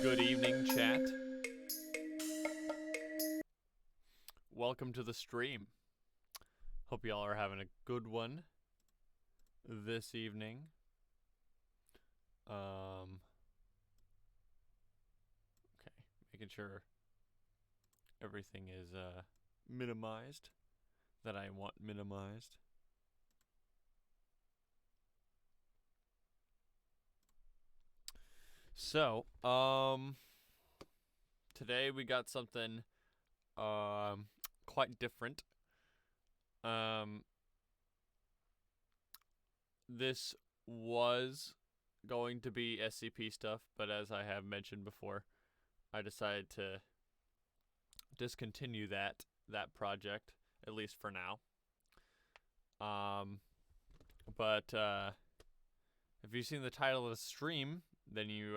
Good evening, chat. Welcome to the stream. Hope y'all are having a good one this evening. Okay, making sure everything is minimized that I want minimized. So, today we got something quite different. This was going to be SCP stuff, but as I have mentioned before, I decided to discontinue that project, at least for now. But if you've seen the title of the stream, then you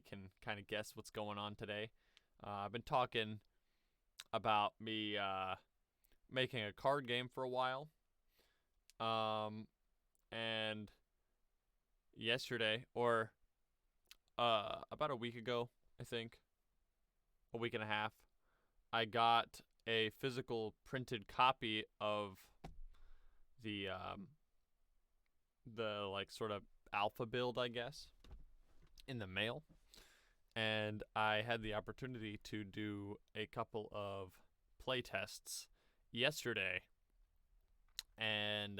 can kind of guess what's going on today. I've been talking about me making a card game for a while. And yesterday, or about a week ago, I think, a week and a half, I got a physical printed copy of the like sort of alpha build, I guess, in the mail. And I had the opportunity to do a couple of playtests yesterday. And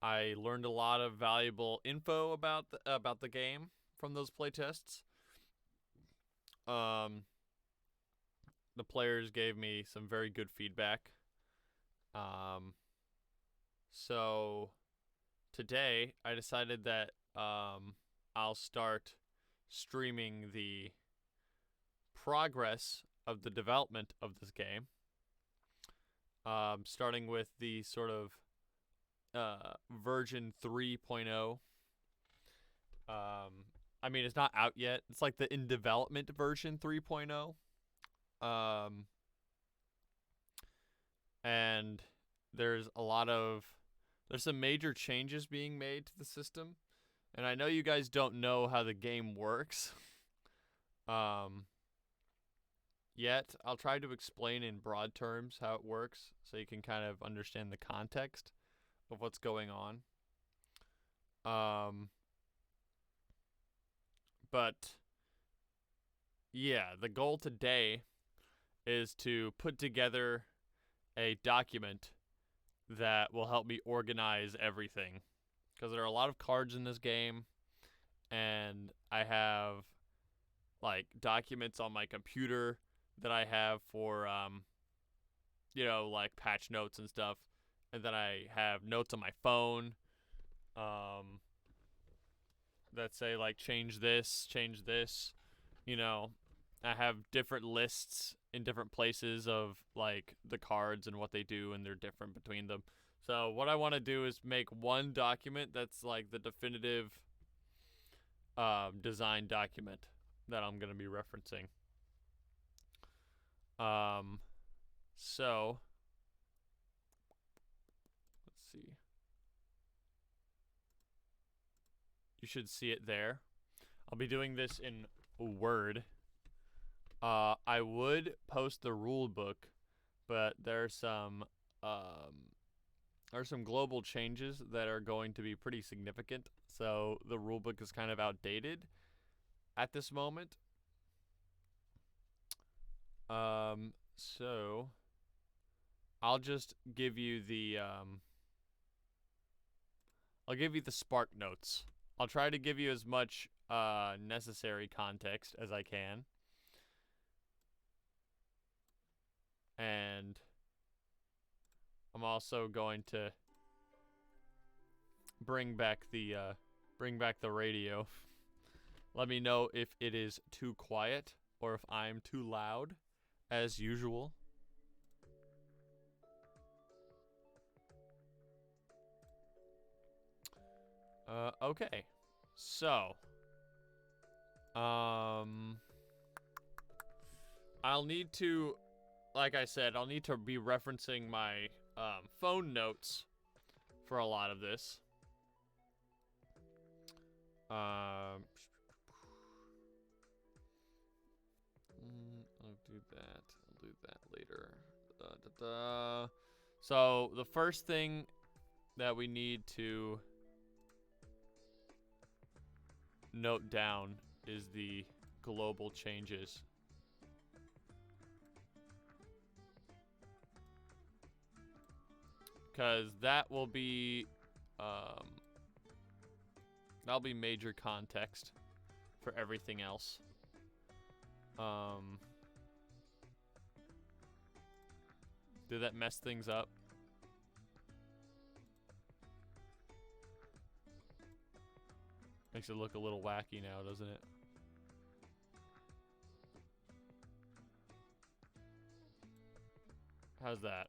I learned a lot of valuable info about the game from those playtests. The players gave me some very good feedback. So today I decided that I'll start streaming the progress of the development of this game. Starting with the sort of version 3.0. I mean, it's not out yet. It's like the in development version 3.0. And there's some major changes being made to the system. And I know you guys don't know how the game works. Yet I'll try to explain in broad terms how it works so you can kind of understand the context of what's going on. But yeah, the goal today is to put together a document that will help me organize everything, because there are a lot of cards in this game, and I have like documents on my computer that I have for like patch notes and stuff, and then I have notes on my phone that say like change this. I have different lists in different places of like the cards and what they do, and they're different between them. So what I want to do is make one document that's like the definitive design document that I'm going to be referencing. So let's see. You should see it there. I'll be doing this in Word. I would post the rule book, but there's some global changes that are going to be pretty significant. So the rule book is kind of outdated at this moment. So I'll just give you the Spark Notes. I'll try to give you as much necessary context as I can. And I'm also going to bring back the radio. Let me know if it is too quiet or if I'm too loud, as usual. Okay. So, I'll need to, like I said, I'll need to be referencing my phone notes for a lot of this. So the first thing that we need to note down is the global changes. Because that will be, that'll be major context for everything else. Did that mess things up? Makes it look a little wacky now, doesn't it? How's that?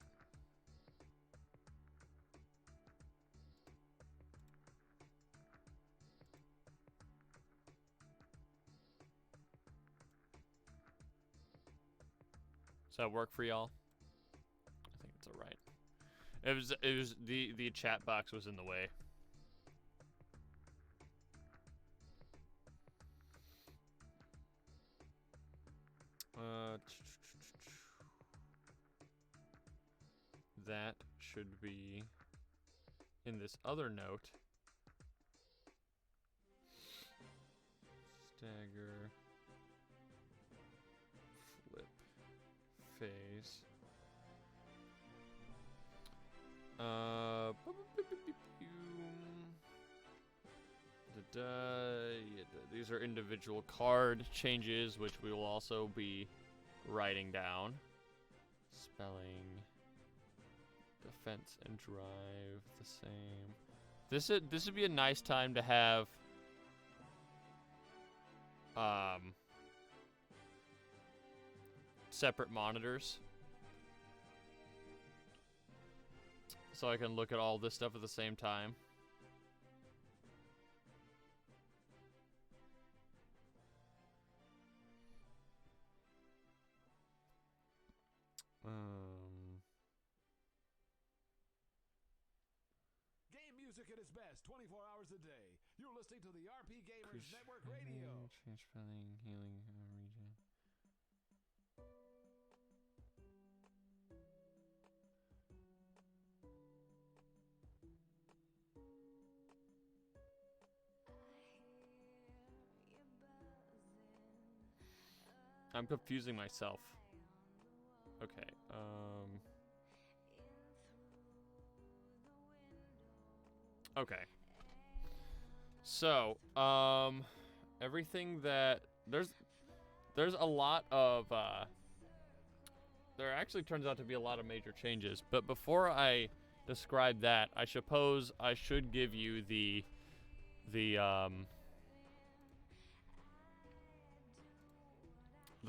Does that work for y'all? I think it's alright. It was the chat box was in the way. That should be in this other note. Stagger. Flip. Phase. These are individual card changes, which we will also be writing down. Spelling. Defense and drive the same. This would be a nice time to have separate monitors, so I can look at all this stuff at the same time. Game music at its best, 24 hours a day. You're listening to the RP Gamers Network Radio. Change spelling, healing region. I'm confusing myself. Okay, okay. So, everything that there's a lot of there actually turns out to be a lot of major changes, but before I describe that, I suppose I should give you the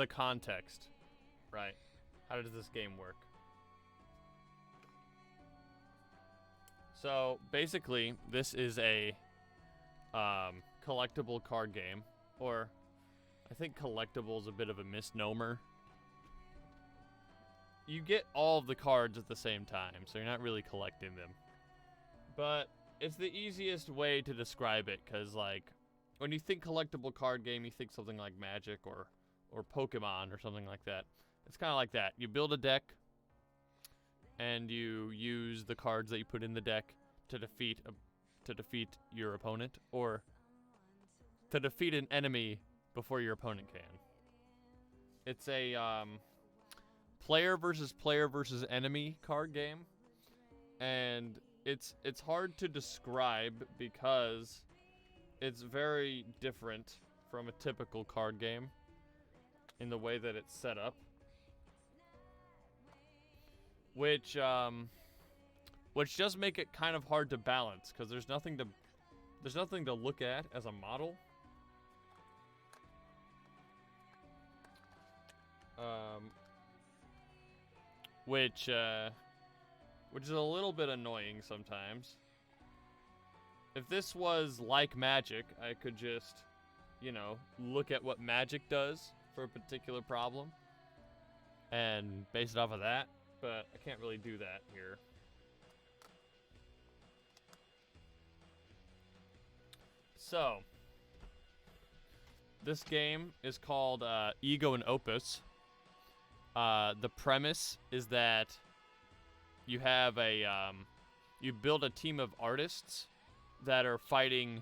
context, right? How does this game work? So basically, this is a collectible card game, or I think collectible is a bit of a misnomer. You get all of the cards at the same time, so you're not really collecting them. But it's the easiest way to describe it, because like when you think collectible card game, you think something like Magic or Pokemon or something like that. It's kind of like that. You build a deck, and you use the cards that you put in the deck to defeat your opponent, or to defeat an enemy before your opponent can. It's a player versus enemy card game, and it's hard to describe because it's very different from a typical card game in the way that it's set up, which does make it kind of hard to balance, because there's nothing to look at as a model. Which is a little bit annoying sometimes. If this was like Magic, I could just, look at what Magic does for a particular problem and base it off of that, but I can't really do that here. So, this game is called Ego and Opus. The premise is that you have a you build a team of artists that are fighting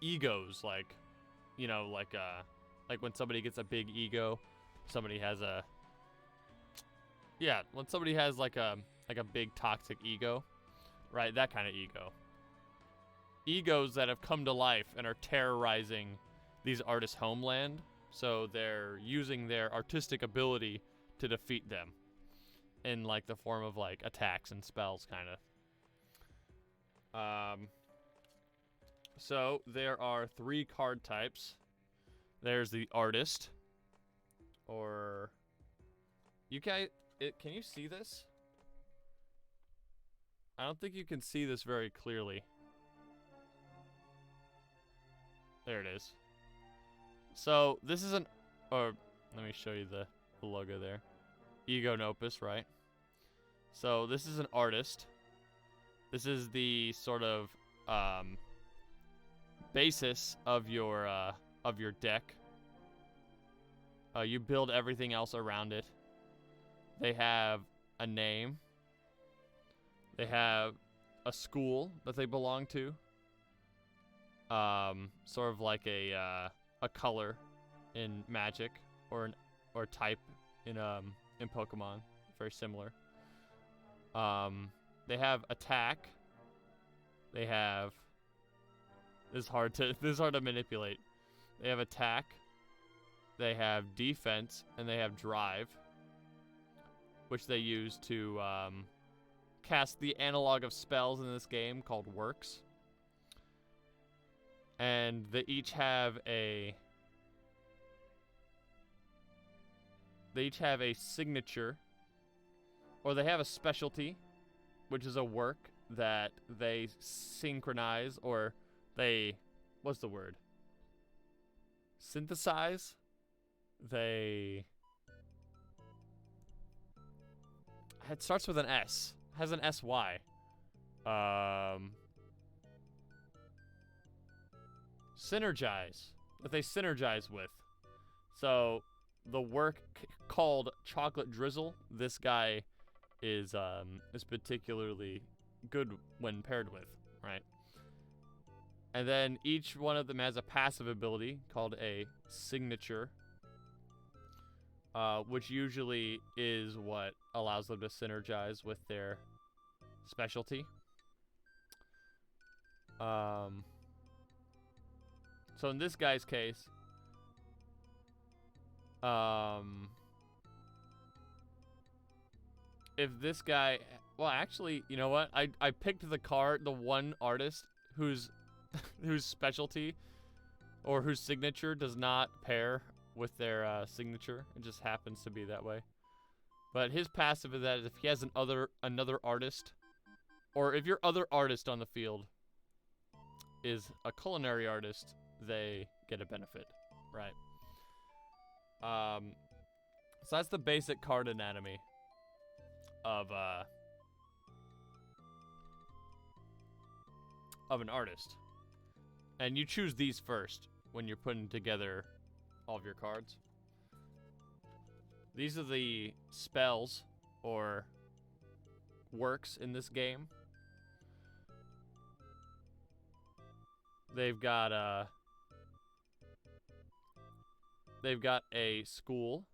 egos, like, you know, like when somebody gets a big ego, somebody has a when somebody has like a big toxic ego, right? That kind of ego. Egos that have come to life and are terrorizing these artists' homeland, so they're using their artistic ability to defeat them in like the form of like attacks and spells, kind of. So there are 3 card types. There's the artist, or you guys, can you see this? I don't think you can see this very clearly. There it is. So this is or let me show you the logo there. Ego and Opus, right? So this is an artist. This is the sort of basis of your deck. You build everything else around it. They have a name. They have a school that they belong to. Sort of like a color in Magic, or type in Pokemon, very similar. They have attack. They have this is hard to manipulate. They have attack. They have defense, and they have drive, which they use to cast the analog of spells in this game called works. And they each have a signature, or they have a specialty, which is a work that they synchronize, or they, what's the word? Synthesize? It starts with an S. It has an SY. Synergize. That they synergize with. So the work called Chocolate Drizzle, this guy is particularly good when paired with, right? And then each one of them has a passive ability called a signature, which usually is what allows them to synergize with their specialty. So in this guy's case, if this guy, well, actually, you know what? I picked the one artist whose whose specialty or whose signature does not pair with their signature. It just happens to be that way. But his passive is that if he has another artist, or if your other artist on the field is a culinary artist, they get a benefit, right? So that's the basic card anatomy of an artist. And you choose these first when you're putting together all of your cards. These are the spells or works in this game. They've got a school.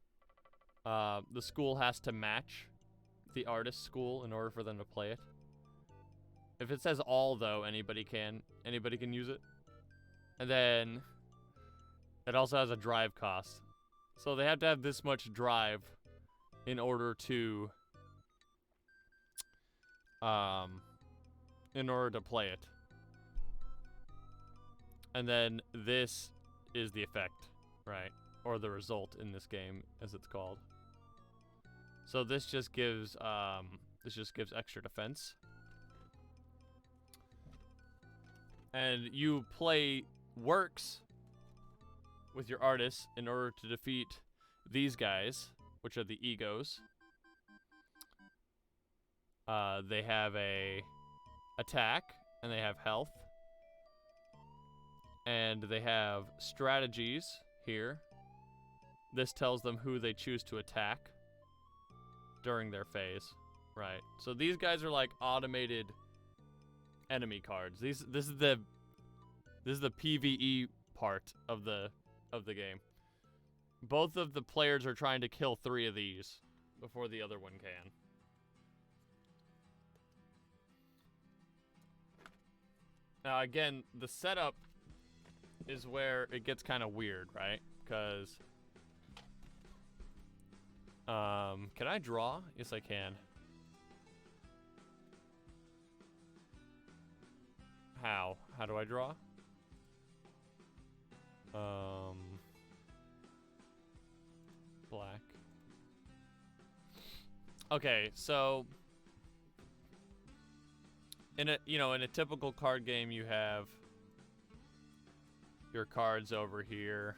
The school has to match the artist's school in order for them to play it. If it says all, though, anybody can use it. And then it also has a drive cost. So they have to have this much drive in order to play it. And then this is the effect, right? Or the result in this game, as it's called. So this just gives extra defense. And you play works with your artists in order to defeat these guys, which are the egos. They have a attack, and they have health. And they have strategies here. This tells them who they choose to attack. during their phase, right? So these guys are like automated enemy cards. This is the PvE part of the game. Both of the players are trying to kill 3 of these before the other one can. Now again, the setup is where it gets kind of weird, right? Because can I draw? Yes, I can. How? How do I draw? Black. Okay, so in a typical card game, you have your cards over here.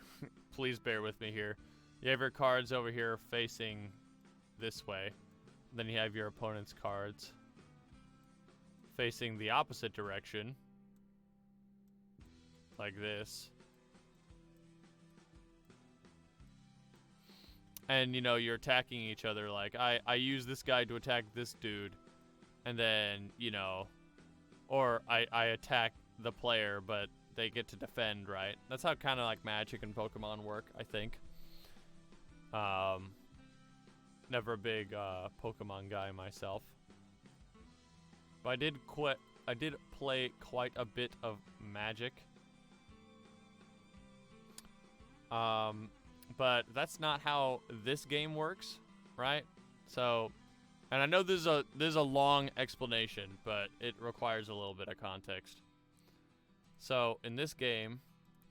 Please bear with me here. You have your cards over here facing this way. Then you have your opponent's cards facing the opposite direction, like this. And, you're attacking each other. Like, I use this guy to attack this dude. And then, or I attack the player, but they get to defend, right? That's how kind of like Magic and Pokemon work, I think. Never a big Pokemon guy myself. But I did play quite a bit of Magic. But that's not how this game works, right? So, and I know there's a long explanation, but it requires a little bit of context. So, in this game,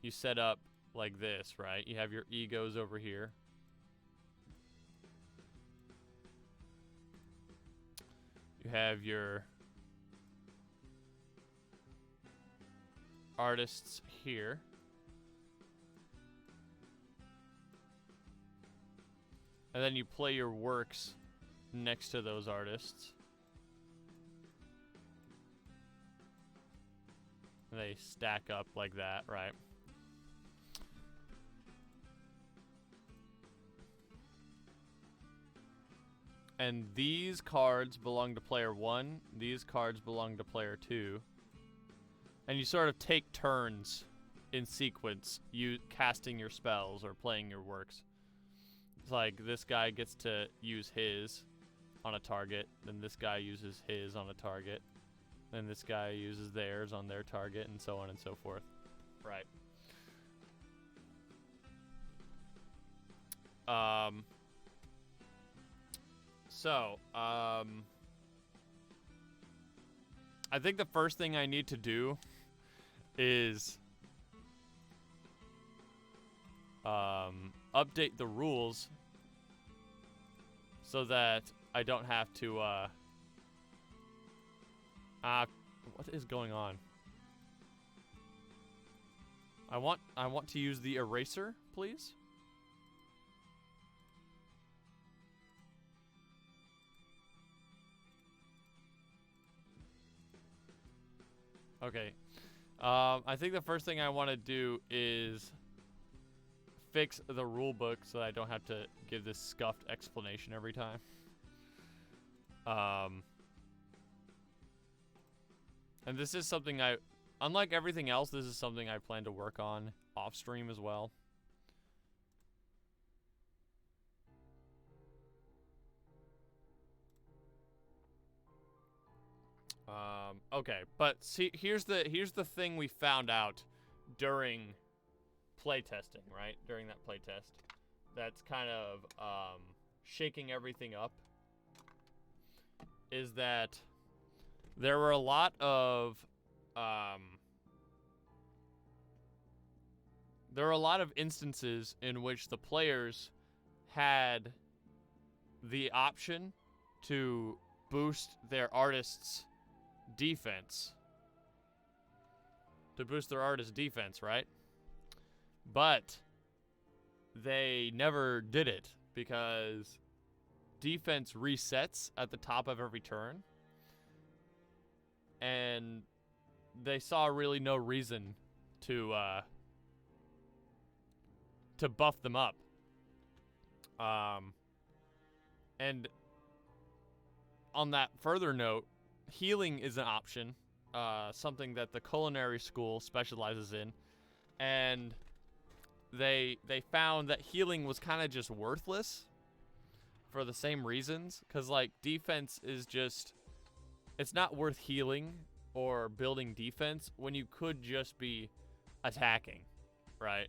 you set up like this, right? You have your egos over here. You have your artists here. And then you play your works next to those artists. And they stack up like that, right? And these cards belong to player 1. These cards belong to player 2. And you sort of take turns in sequence, you casting your spells or playing your works. It's like this guy gets to use his on a target, then this guy uses his on a target, then this guy uses theirs on their target, and so on and so forth. Right. I think the first thing I need to do is update the rules so that I don't have to what is going on? I want to use the eraser, please. Okay. I think the first thing I want to do is fix the rule book so that I don't have to give this scuffed explanation every time. And this is something unlike everything else, this is something I plan to work on off stream as well. Okay, but see, here's the thing we found out during playtesting, right? During that playtest, that's kind of shaking everything up. Is that there were a lot of instances in which the players had the option to boost their artist's defense. Right? But they never did it because defense resets at the top of every turn. And they saw really no reason to buff them up. And on that further note, healing is an option, something that the culinary school specializes in, and they found that healing was kind of just worthless for the same reasons, because like defense is just, it's not worth healing or building defense when you could just be attacking, right?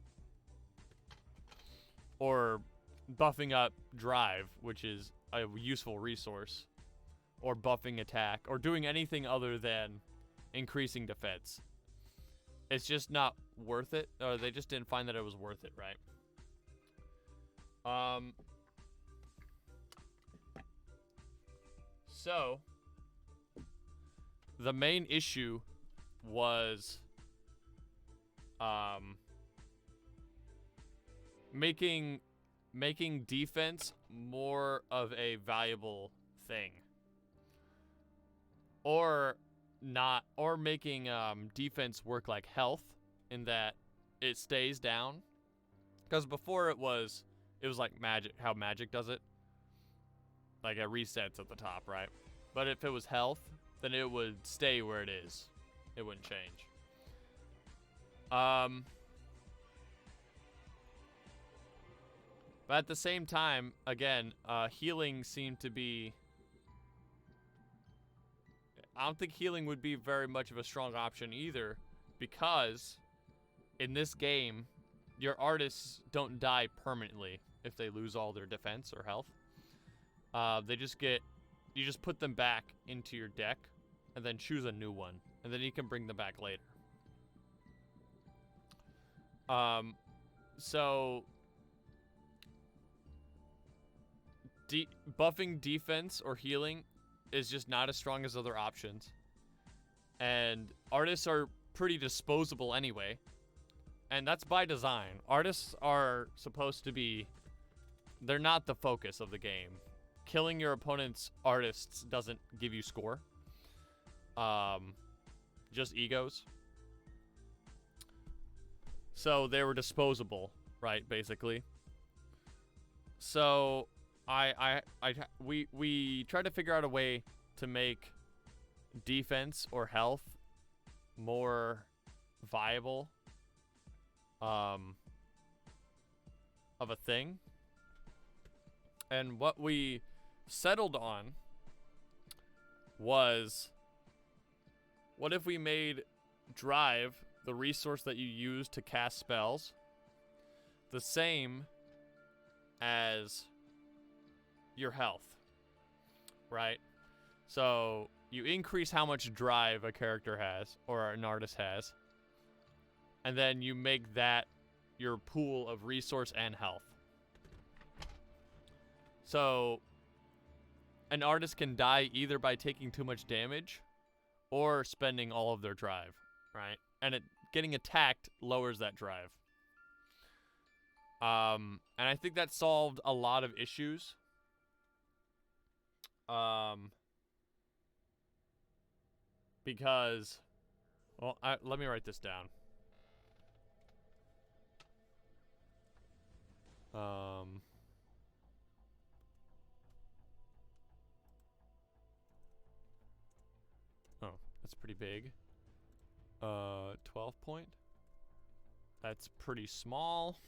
Or buffing up drive, which is a useful resource, or buffing attack, or doing anything other than increasing defense. It's just not worth it, or they just didn't find that it was worth it, right? So the main issue was making defense more of a valuable thing, or not, or making defense work like health, in that it stays down, because before it was like magic, how magic does it, like it resets at the top, right? But if it was health, then it would stay where it is, it wouldn't change. But at the same time, again, healing seemed to be, I don't think healing would be very much of a strong option either, because in this game, your artists don't die permanently if they lose all their defense or health. They just get, you just put them back into your deck and then choose a new one, and then you can bring them back later. So buffing defense or healing is just not as strong as other options. And artists are pretty disposable anyway. And that's by design. Artists are supposed to be, they're not the focus of the game. Killing your opponent's artists doesn't give you score. Just egos. So they were disposable, right, basically. So we tried to figure out a way to make defense or health more viable of a thing. And what we settled on was, what if we made drive, the resource that you use to cast spells, the same as your health, right? So you increase how much drive a character has, or an artist has, and then you make that your pool of resource and health. So an artist can die either by taking too much damage or spending all of their drive, right? And getting attacked lowers that drive. And I think that solved a lot of issues. Because, well, let me write this down. Oh, that's pretty big. 12 point. That's pretty small.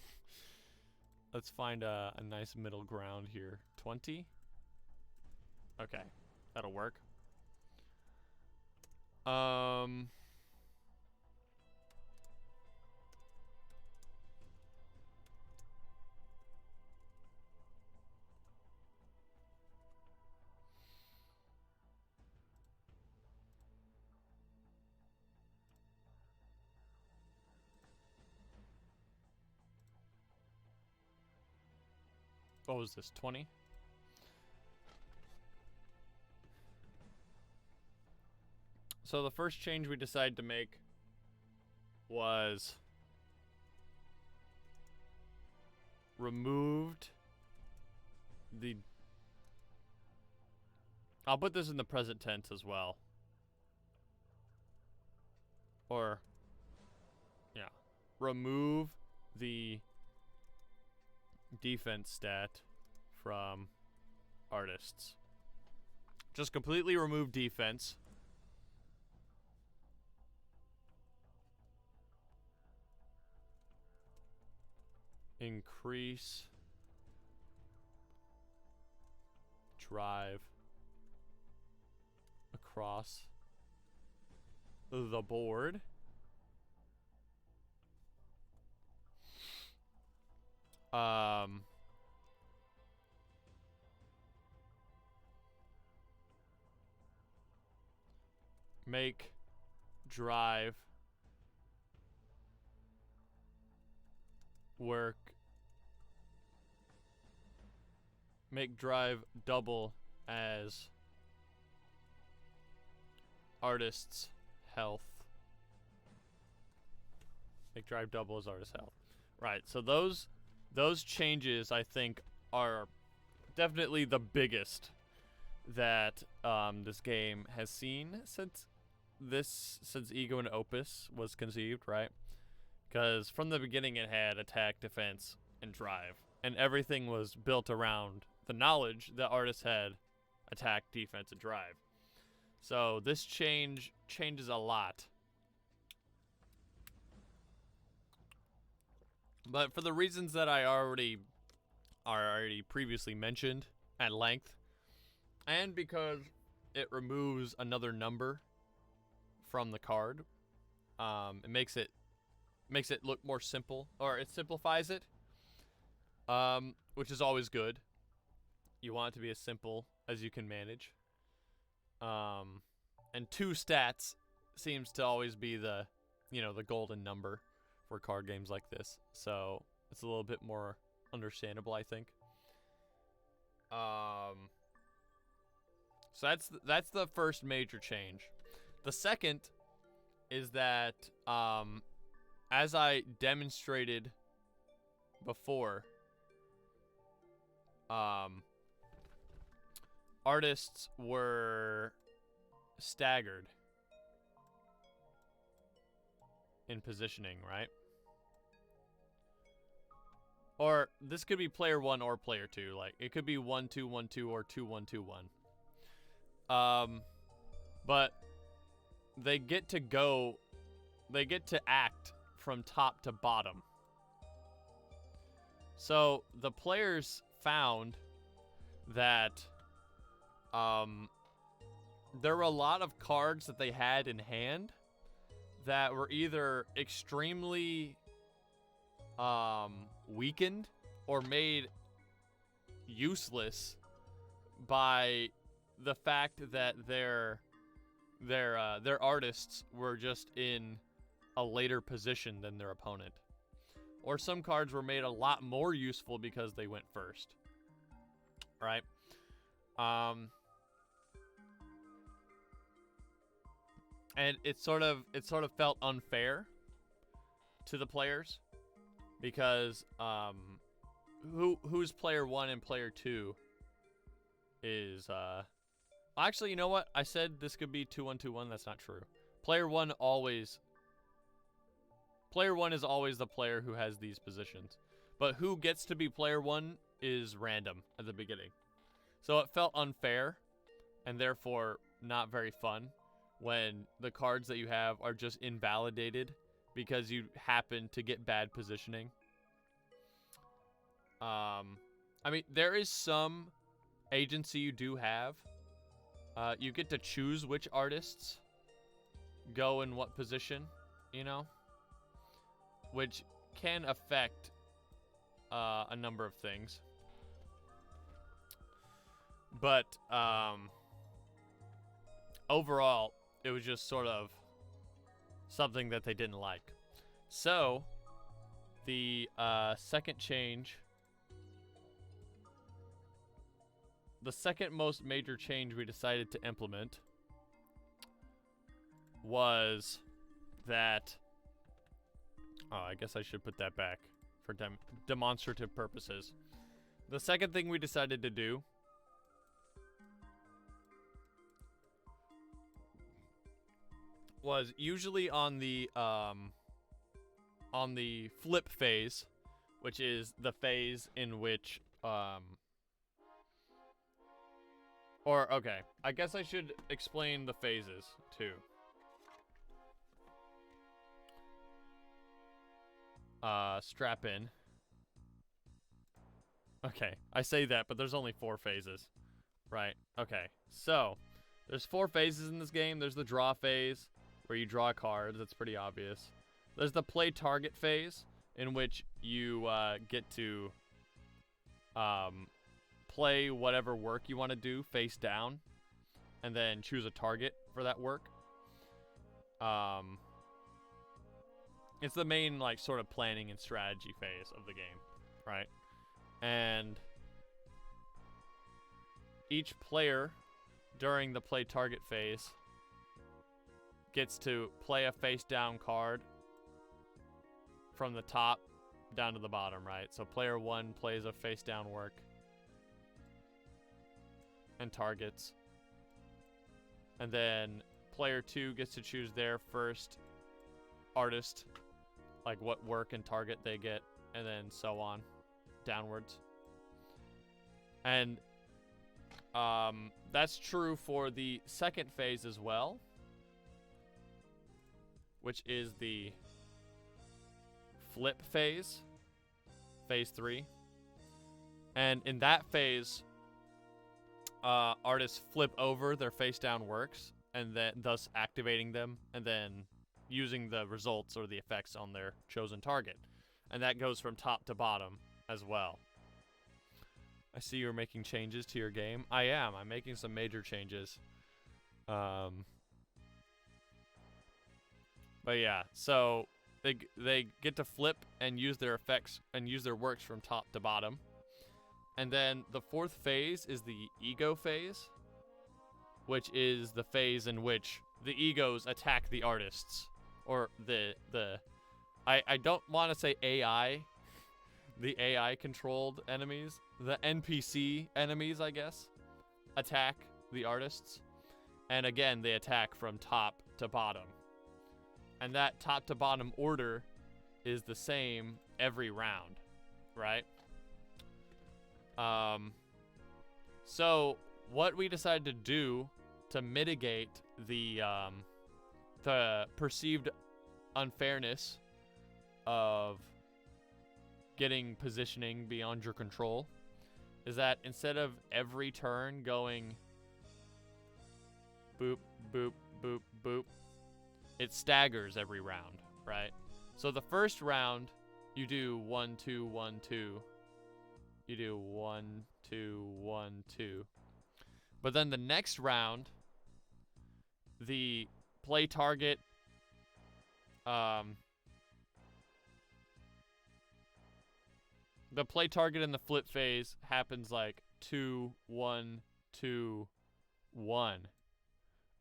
Let's find a nice middle ground here. 20. Okay, that'll work. What was this, 20? So the first change we decided to make was removed the, I'll put this in the present tense as well. Or, yeah, remove the defense stat from artists. Just completely remove defense. Increase drive across the board. Make drive work. Make drive double as artist's health. Make drive double as artist's health. Right, so those changes, I think, are definitely the biggest that this game has seen since Ego and Opus was conceived, right? Because from the beginning it had attack, defense, and drive, and everything was built around the knowledge that artists had attack, defense, and drive. So this changes a lot. But for the reasons that I already previously mentioned at length, and because it removes another number from the card, it makes it look more simple, or it simplifies it, which is always good. You want it to be as simple as you can manage. And 2 stats seems to always be the golden number for card games like this. So it's a little bit more understandable, I think. So that's the first major change. The second is that, as I demonstrated before, artists were staggered in positioning, right? Or this could be player 1 or player 2. Like, it could be 1-2-1-2 or 2-1-2-1. But they get to act from top to bottom. So the players found that there were a lot of cards that they had in hand that were either extremely weakened or made useless by the fact that their artists were just in a later position than their opponent. Or some cards were made a lot more useful because they went first. Right? And it sort of felt unfair to the players because who's player 1 and player 2 is actually, you know what? I said this could be 2-1-2-1. That's not true. Player 1 is always the player who has these positions. But who gets to be player 1 is random at the beginning. So it felt unfair and therefore not very fun when the cards that you have are just invalidated because you happen to get bad positioning. I mean, there is some agency you do have. You get to choose which artists go in what position, you know? Which can affect a number of things. But overall, it was just sort of something that they didn't like. So, the second change, the second most major change we decided to implement was that, I guess I should put that back for demonstrative purposes. The second thing we decided to do was usually on the flip phase, which is the phase in which Or, okay, I guess I should explain the phases, too. Strap in. Okay, I say that, but there's only 4 phases. Right, okay. So, there's 4 phases in this game. There's the draw phase, where you draw cards. That's pretty obvious. There's the play target phase, in which you get to play whatever work you want to do face down, and then choose a target for that work. It's the main, like, sort of planning and strategy phase of the game, right? And each player during the play target phase gets to play a face down card from the top down to the bottom, right? So player 1 plays a face down work and targets. And then player 2 gets to choose their first artist, like what work and target they get, and then so on downwards. And that's true for the second phase as well, which is the flip phase, phase 3. And in that phase, artists flip over their face down works, and then thus activating them, and then using the results or the effects on their chosen target. And that goes from top to bottom as well. I see you're making changes to your game. I am. I'm making some major changes. But yeah, so they get to flip and use their effects and use their works from top to bottom. And then the 4th phase is the ego phase, which is the phase in which the egos attack the artists, or I don't want to say AI, the AI controlled enemies, the NPC enemies, I guess, attack the artists. And again, they attack from top to bottom. And that top to bottom order is the same every round, right? So what we decided to do to mitigate the perceived unfairness of getting positioning beyond your control is that instead of every turn going boop, boop, boop, boop, it staggers every round, right? So the first round, you do 1, 2, 1, 2. You do 1, 2, 1, 2. But then the next round, the play target, the play target in the flip phase happens like 2, 1, 2, 1.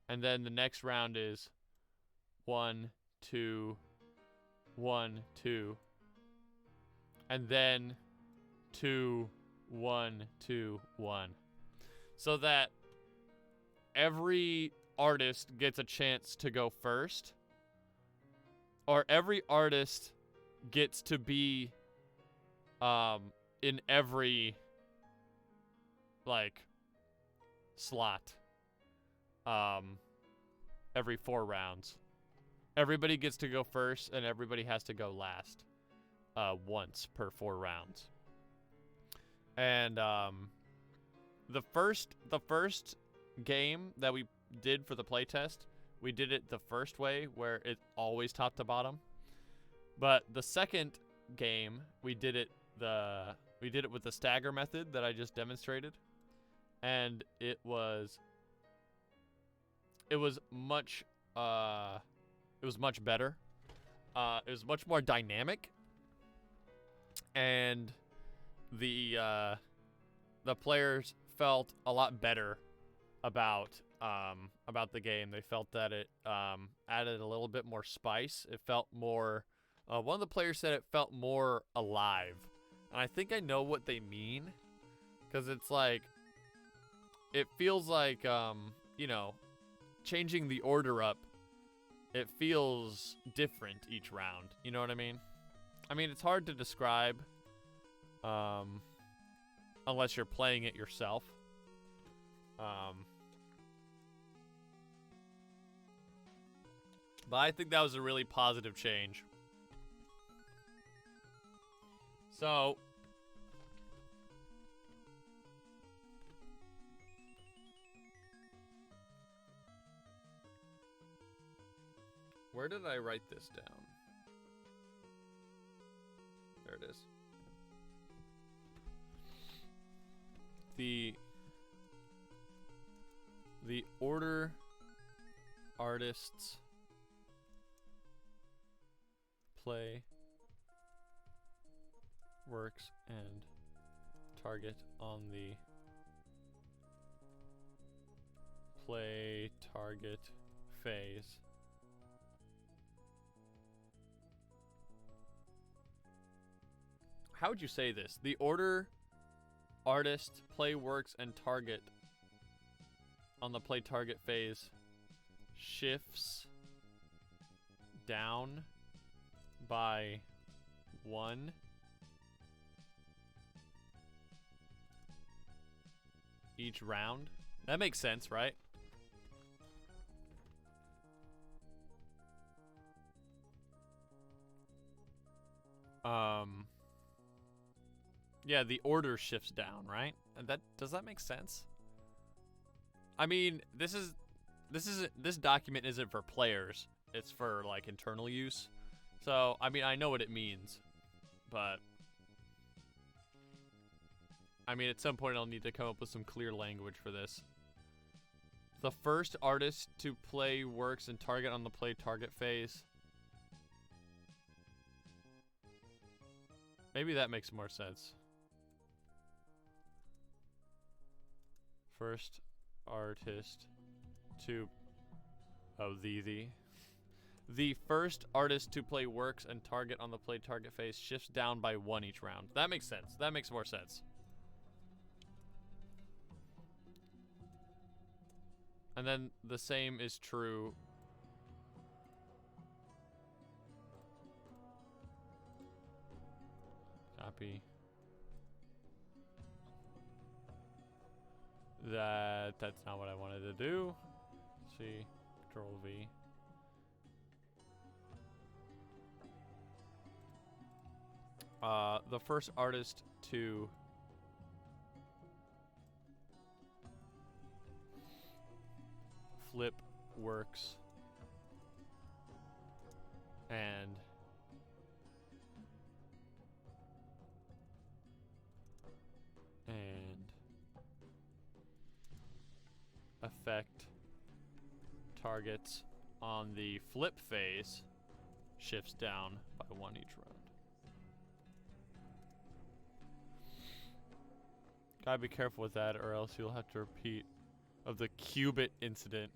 And then the next round is 1, 2, 1, 2. And then 2, 1, 2, 1. So that every artist gets a chance to go first, or every artist gets to be in every like slot every 4 rounds. Everybody gets to go first, and everybody has to go last once per 4 rounds. And the first game that we did for the playtest, we did it the first way, where it always top to bottom. But the second game, we did it with the stagger method that I just demonstrated, and it was much better. It was much more dynamic, and the players felt a lot better about the game. They felt that it added a little bit more spice. It felt more. One of the players said it felt more alive, and I think I know what they mean, because it's like it feels like changing the order up. It feels different each round. You know what I mean? I mean, it's hard to describe unless you're playing it yourself. But I think that was a really positive change. So, where did I write this down? There it is. The order artists play works and target on the play target phase. How would you say this? The order artist play works and target on the play target phase shifts down by 1 each round. That makes sense, right? Yeah, the order shifts down, right? And does that make sense? I mean, this document isn't for players. It's for like internal use. So, I mean, I know what it means, but I mean, at some point I'll need to come up with some clear language for this. The first artist to play works and target on the play target phase. Maybe that makes more sense. First artist to the first artist to play works and target on the play target phase shifts down by 1 each round. That makes sense. That makes more sense. And then the same is true. Copy. That's not what I wanted to do. C, Control V. The first artist to flip works and affect targets on the flip phase shifts down by 1 each round. Gotta be careful with that, or else you'll have to repeat of the qubit incident.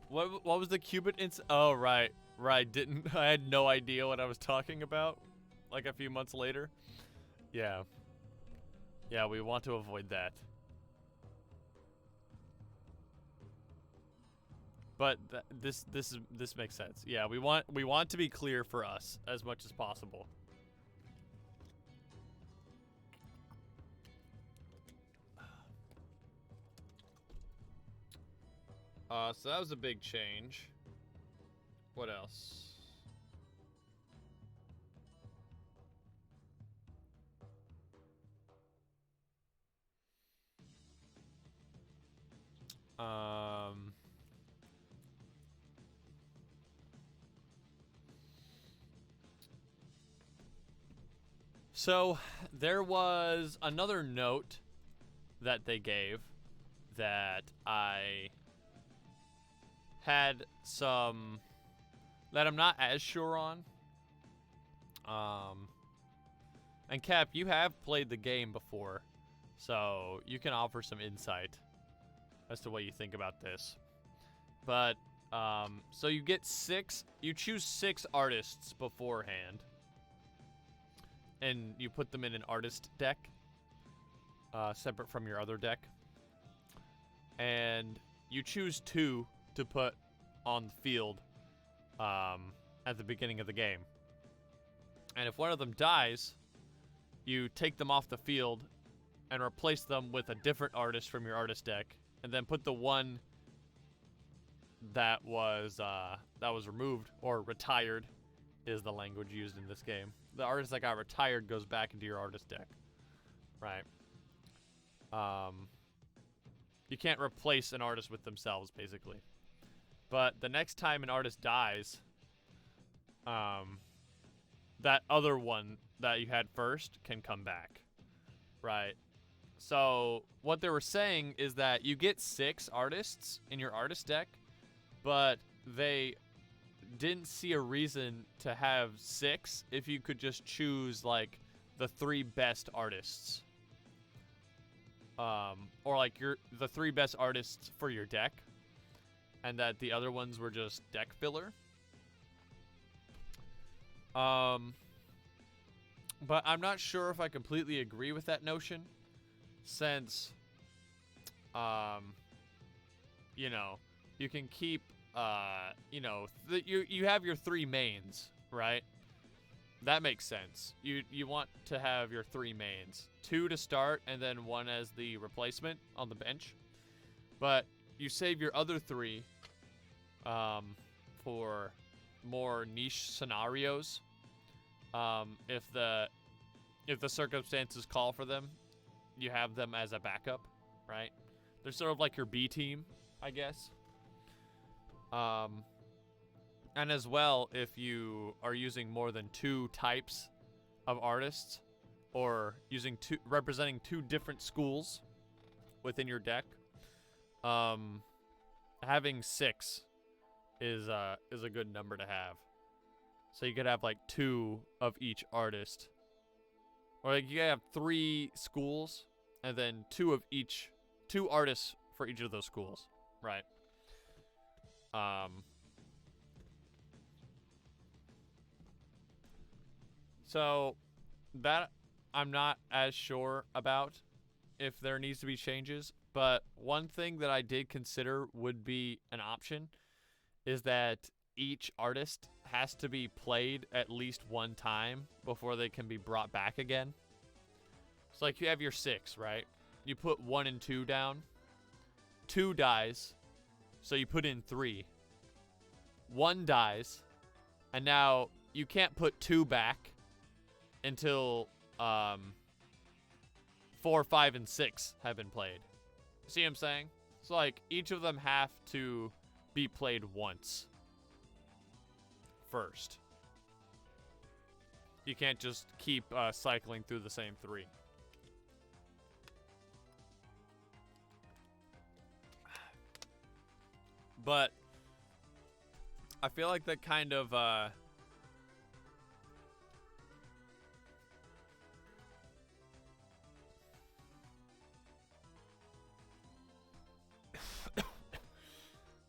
What was the qubit incident? Oh, right. I had no idea what I was talking about, like a few months later. Yeah. Yeah, we want to avoid that. But this makes sense. Yeah, we want to be clear for us as much as possible. So that was a big change. What else? So there was another note that they gave that I had some that I'm not as sure on. And Cap, you have played the game before, so you can offer some insight as to what you think about this. But so you choose 6 artists beforehand, and you put them in an artist deck, separate from your other deck, and you choose 2 to put on the field at the beginning of the game. And if one of them dies, you take them off the field and replace them with a different artist from your artist deck, and then put the one that was removed or retired, is the language used in this game. The artist that got retired goes back into your artist deck, right? You can't replace an artist with themselves, basically. But the next time an artist dies, that other one that you had first can come back, right? So what they were saying is that you get 6 artists in your artist deck, but they didn't see a reason to have 6 if you could just choose like the 3 best artists, or like the 3 best artists for your deck, and that the other ones were just deck filler. But I'm not sure if I completely agree with that notion, since you know, you can keep you know, you have your 3 mains, right? That makes sense. You want to have your 3 mains, 2 to start and then 1 as the replacement on the bench. But you save your other 3 for more niche scenarios. If the circumstances call for them, you have them as a backup, right? They're sort of like your B team, I guess. And as well, if you are using more than 2 types of artists, or using representing 2 different schools within your deck, having 6 is a good number to have. So you could have like 2 of each artist, or like you could have 3 schools and then 2 artists for each of those schools, right? So that I'm not as sure about if there needs to be changes, but one thing that I did consider would be an option is that each artist has to be played at least 1 time before they can be brought back again. So like you have your 6, right? You put 1 and 2 down. 2 dies, so you put in 3. 1 dies, and now you can't put 2 back until 4, 5, and 6 have been played. See what I'm saying? So like each of them have to be played once first. You can't just keep cycling through the same 3. But I feel like that kind of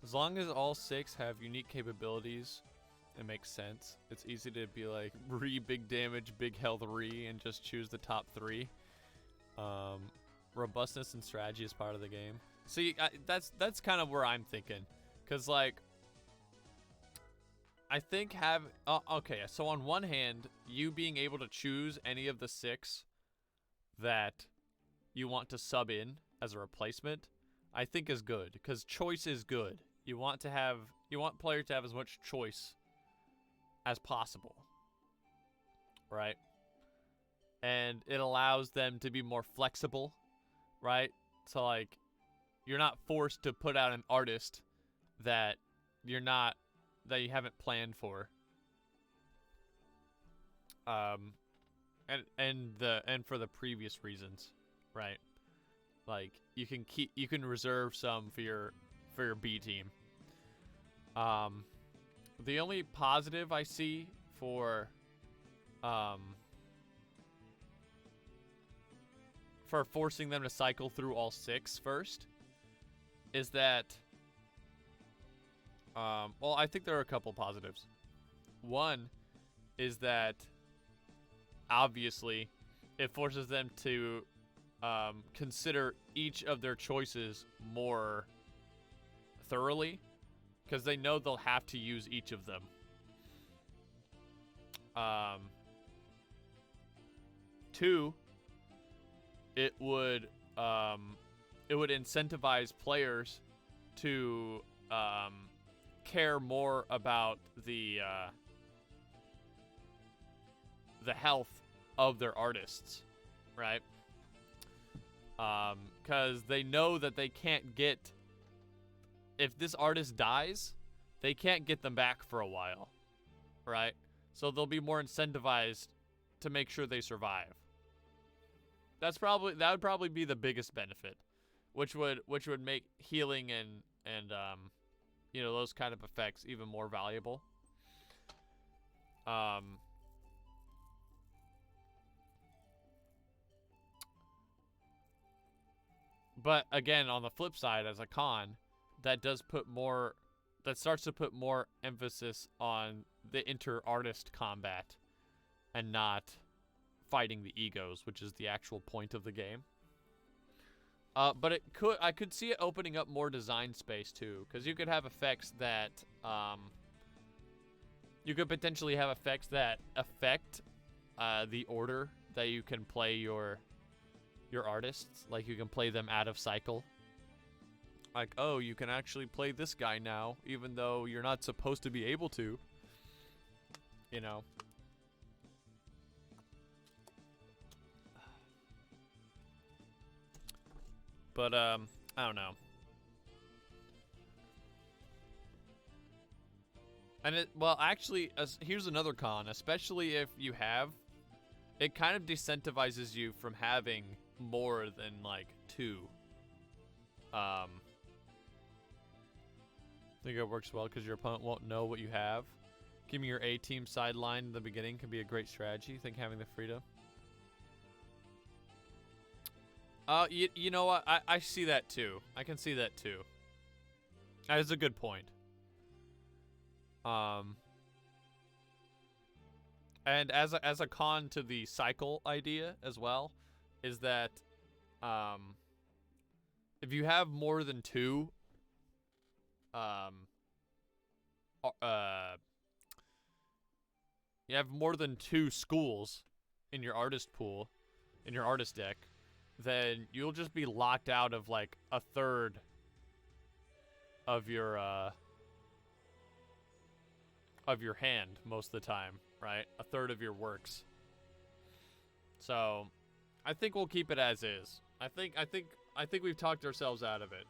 as long as all 6 have unique capabilities, it makes sense. It's easy to be like big damage, big health and just choose the top 3. Robustness and strategy is part of the game. See, that's kind of where I'm thinking, cause like I think okay. So on one hand, you being able to choose any of the 6 that you want to sub in as a replacement, I think is good, because choice is good. You want players to have as much choice as possible, right? And it allows them to be more flexible, right? So like, you're not forced to put out an artist that you haven't planned for. And for the previous reasons, right? Like you can reserve some for your B team. The only positive I see for forcing them to cycle through all 6 first is that well, I think there are a couple positives. One is that obviously it forces them to consider each of their choices more thoroughly, because they know they'll have to use each of them. 2, it would incentivize players to care more about the health of their artists, right? Because they know that they can't get, if this artist dies, they can't get them back for a while, right? So they'll be more incentivized to make sure they survive. That would probably be the biggest benefit, which would make healing and you know, those kind of effects even more valuable. But again, on the flip side, as a con, that starts to put more emphasis on the inter-artist combat and not fighting the egos, which is the actual point of the game. But I could see it opening up more design space too, because you could have effects that you could potentially have effects that affect the order that you can play your artists. Like, you can play them out of cycle. Like, oh, you can actually play this guy now, even though you're not supposed to be able to. You know. But I don't know. And actually, here's another con, especially if you have, it kind of decentivizes you from having more than like 2. I think it works well because your opponent won't know what you have. Keeping your A-team sideline in the beginning can be a great strategy. I think having the freedom. You know what? I see that too. I can see that too. That is a good point. And as a con to the cycle idea as well, is that if you have more than 2 you have more than 2 schools in your artist pool, in your artist deck, then you'll just be locked out of like a third of your hand most of the time, right? A third of your works. So, I think we'll keep it as is. I think we've talked ourselves out of it.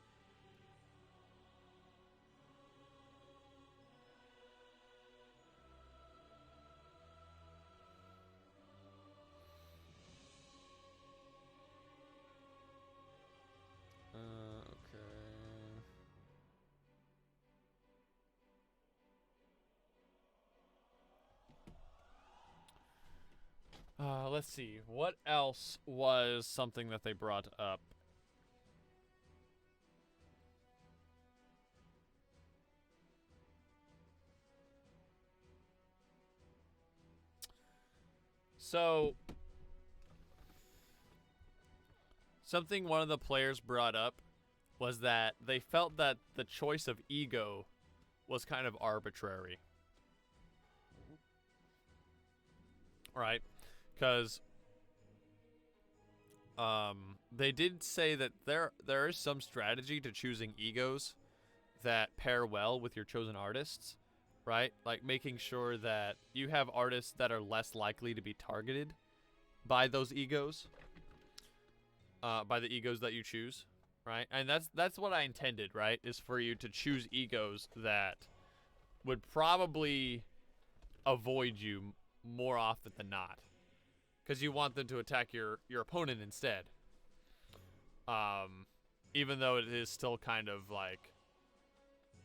Let's see. What else was something that they brought up? So, something one of the players brought up was that they felt that the choice of ego was kind of arbitrary. Right? Because they did say that there is some strategy to choosing egos that pair well with your chosen artists, right? Like making sure that you have artists that are less likely to be targeted by those egos, by the egos that you choose, right? And that's what I intended, right? Is for you to choose egos that would probably avoid you more often than not, because you want them to attack your opponent instead. Even though it is still kind of like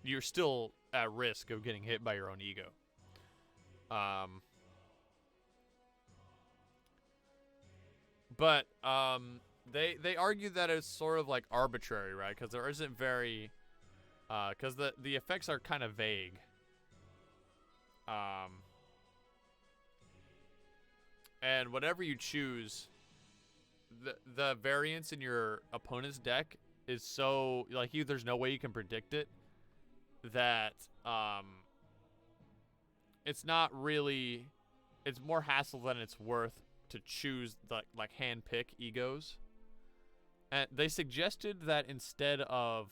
you're still at risk of getting hit by your own ego. But they argue that it's sort of like arbitrary, right? Because there isn't very, because the effects are kind of vague. And whatever you choose, the variance in your opponent's deck is so, like, there's no way you can predict it, that it's not really, it's more hassle than it's worth to choose the, like, hand pick egos, And they suggested that instead of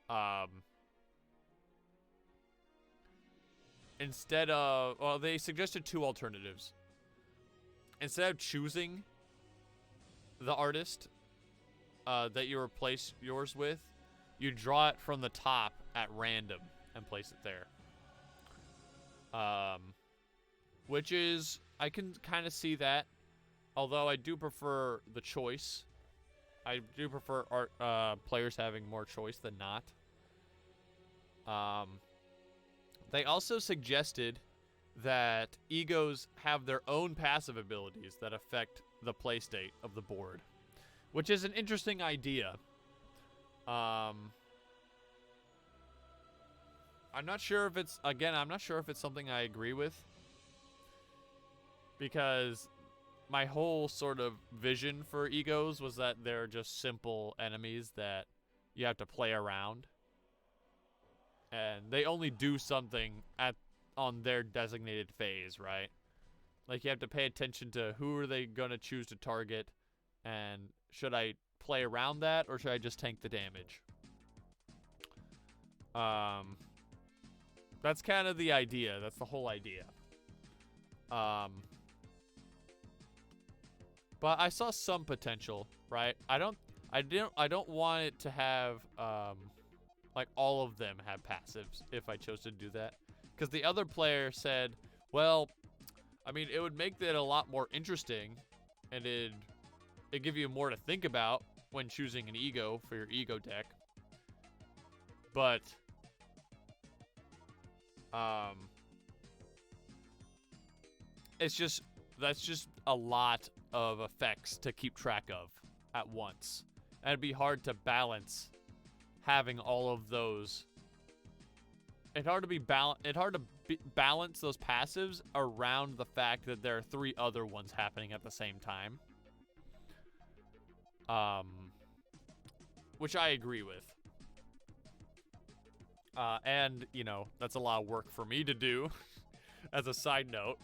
well, they suggested two alternatives. Instead of choosing the artist that you replace yours with, you draw it from the top at random and place it there. Which is, I can kind of see that, although I do prefer the choice. I do prefer players having more choice than not. They also suggested that egos have their own passive abilities that affect the play state of the board, which is an interesting idea. I'm not sure if it's, again, I'm not sure if it's something I agree with, because my whole sort of vision for egos was that they're just simple enemies that you have to play around, and they only do something on their designated phase, right? Like, you have to pay attention to who are they going to choose to target, and should I play around that, or should I just tank the damage? That's kind of the idea. That's the whole idea. But I saw some potential, right? I don't want it to have like all of them have passives if I chose to do that. Because the other player said, well, I mean, it would make it a lot more interesting, and it'd give you more to think about when choosing an ego for your ego deck. But that's just a lot of effects to keep track of at once. And it'd be hard to balance having all of those. It's hard to balance those passives around the fact that there are 3 other ones happening at the same time. Which I agree with. And, you know, that's a lot of work for me to do. As a side note,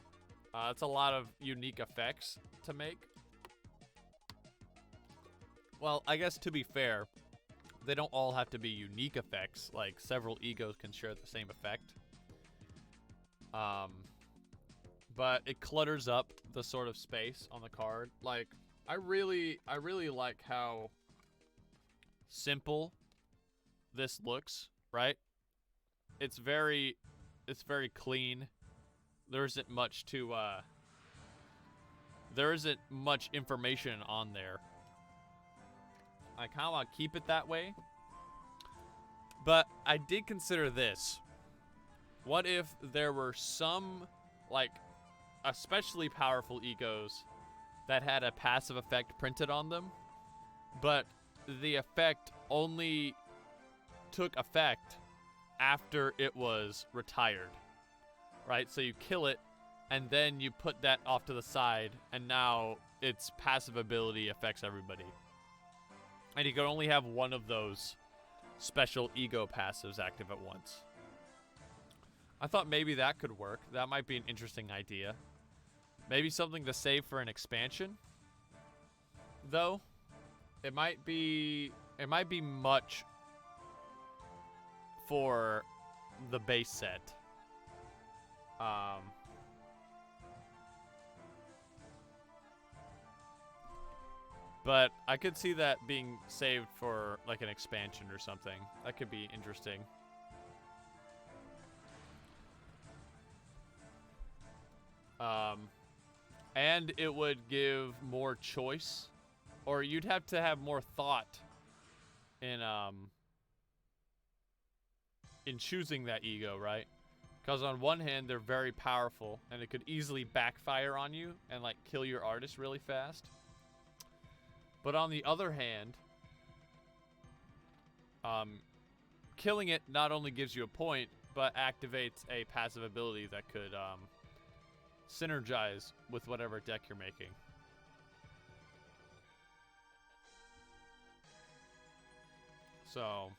it's a lot of unique effects to make. Well, I guess to be fair, they don't all have to be unique effects. Like, several egos can share the same effect. But it clutters up the sort of space on the card. Like, I really like how simple this looks, right? It's very clean. There isn't much information on there. I kind of want to keep it that way. But I did consider this. What if there were some, like, especially powerful egos that had a passive effect printed on them, but the effect only took effect after it was retired, right? So you kill it, and then you put that off to the side, and now its passive ability affects everybody. And you can only have one of those special ego passives active at once. I thought maybe that could work. That might be an interesting idea. Maybe something to save for an expansion, though. It might be much for the base set. But I could see that being saved for like an expansion or something. That could be interesting. And it would give more choice, or you'd have to have more thought in choosing that ego, right? Because on one hand, they're very powerful, and it could easily backfire on you and like kill your artist really fast. But on the other hand, killing it not only gives you a point, but activates a passive ability that could synergize with whatever deck you're making. So,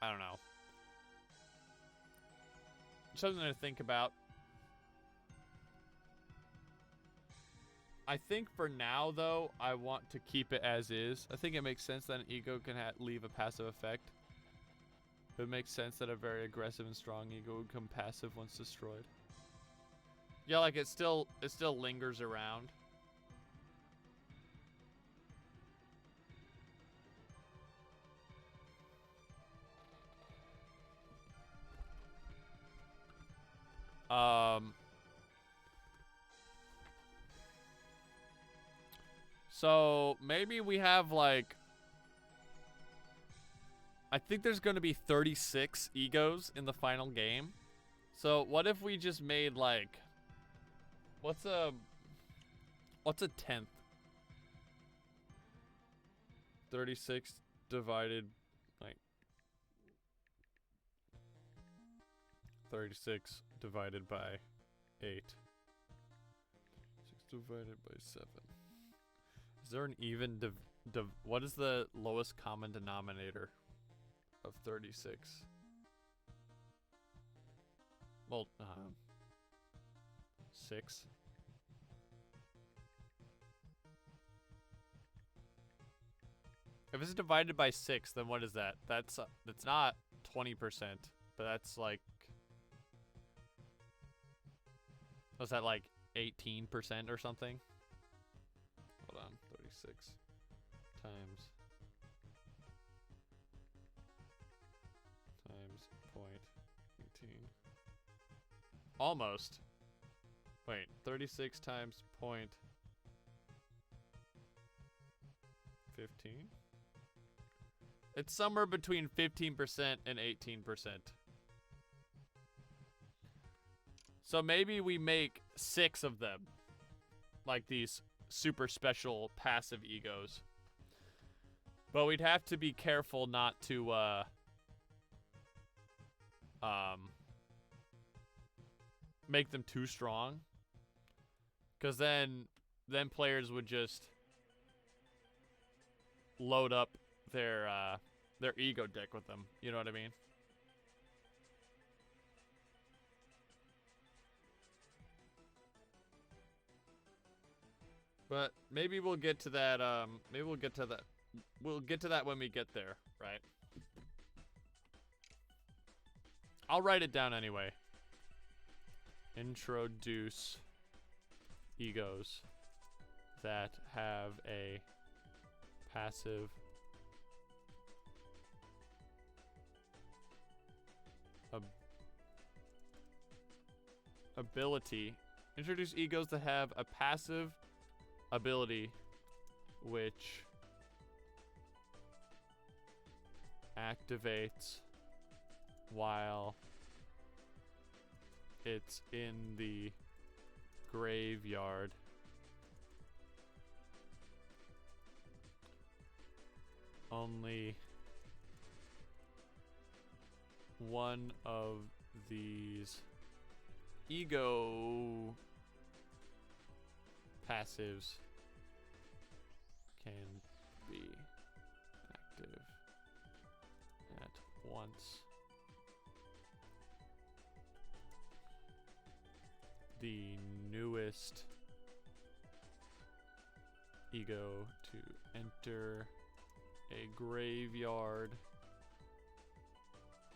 I don't know. Something to think about. I think for now, though, I want to keep it as is. I think it makes sense that an ego can leave a passive effect. It makes sense that a very aggressive and strong ego would become passive once destroyed. Yeah, like it still lingers around. So maybe we have like, I think there's going to be 36 egos in the final game. So what if we just made like, what's a 10th? 36 divided, like, 36 divided by 8. 6 divided by 7. Is there an even what is the lowest common denominator of 36? Well, 6. If it's divided by 6, then what is that? That's not 20%, but that's like, was that like 18% or something? Hold on, 36 times 0.18. Almost. Wait, 36 times 0.15? It's somewhere between 15% and 18%. So maybe we make 6 of them. Like these super special passive egos. But we'd have to be careful not to make them too strong. Cause then players would just load up their ego deck with them. You know what I mean? But maybe we'll get to that. Maybe we'll get to that. We'll get to that when we get there, right? I'll write it down anyway. Introduce egos that have a passive ability. Introduce egos that have a passive ability which activates while it's in the graveyard. Only one of these ego passives can be active at once. The newest ego to enter a graveyard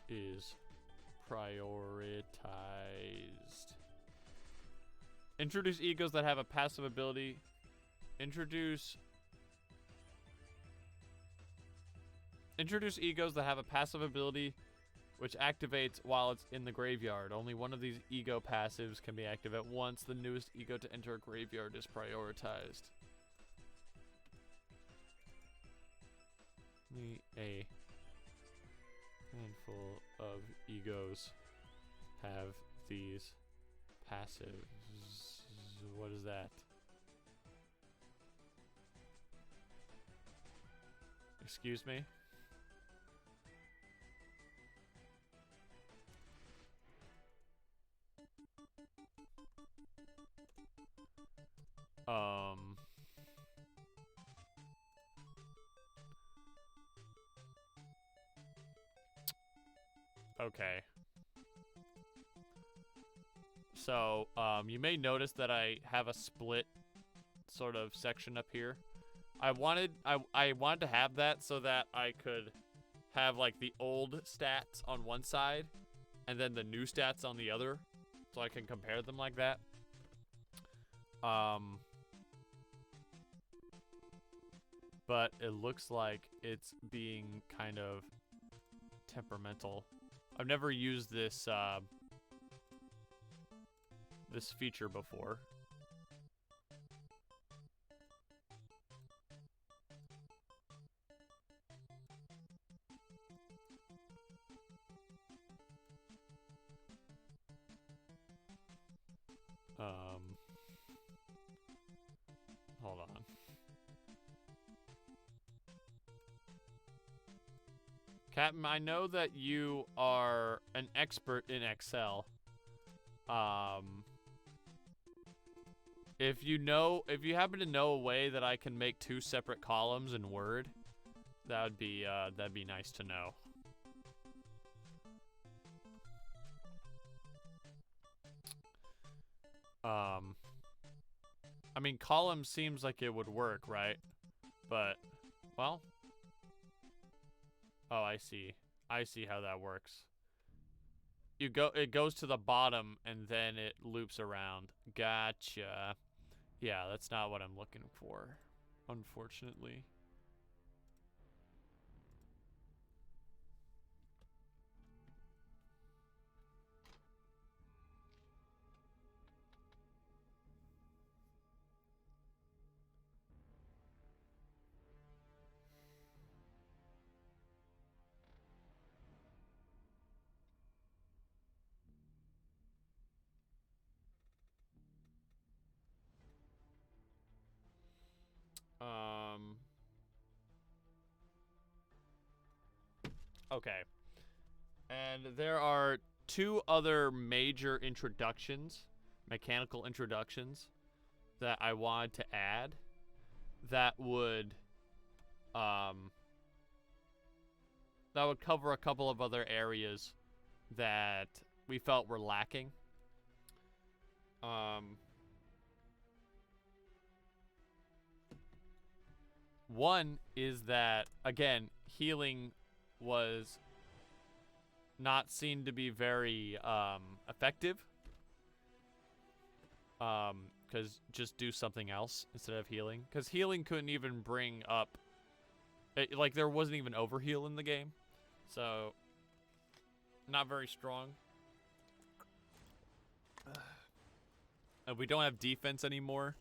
is prioritized. Introduce egos that have a passive ability. Introduce egos that have a passive ability which activates while it's in the graveyard. Only one of these ego passives can be active at once. The newest ego to enter a graveyard is prioritized. Only a handful of egos have these passives. What is that? Excuse me? Okay. So, you may notice that I have a split sort of section up here. I wanted to have that so that I could have like the old stats on one side and then the new stats on the other, so I can compare them like that. But it looks like it's being kind of temperamental. I've never used this this feature before. Hold on. Captain, I know that you are an expert in Excel. If you happen to know a way that I can make 2 separate columns in Word, that'd be nice to know. I mean, column seems like it would work, right? But, well. Oh, I see. I see how that works. It goes to the bottom and then it loops around. Gotcha. Yeah, that's not what I'm looking for, unfortunately. Okay. And there are 2 other major introductions, mechanical introductions, that I wanted to add that would cover a couple of other areas that we felt were lacking. One is that, again, healing was not seen to be very effective. Because just do something else instead of healing. Because healing couldn't even bring up... like, there wasn't even overheal in the game. So, not very strong. And we don't have defense anymore.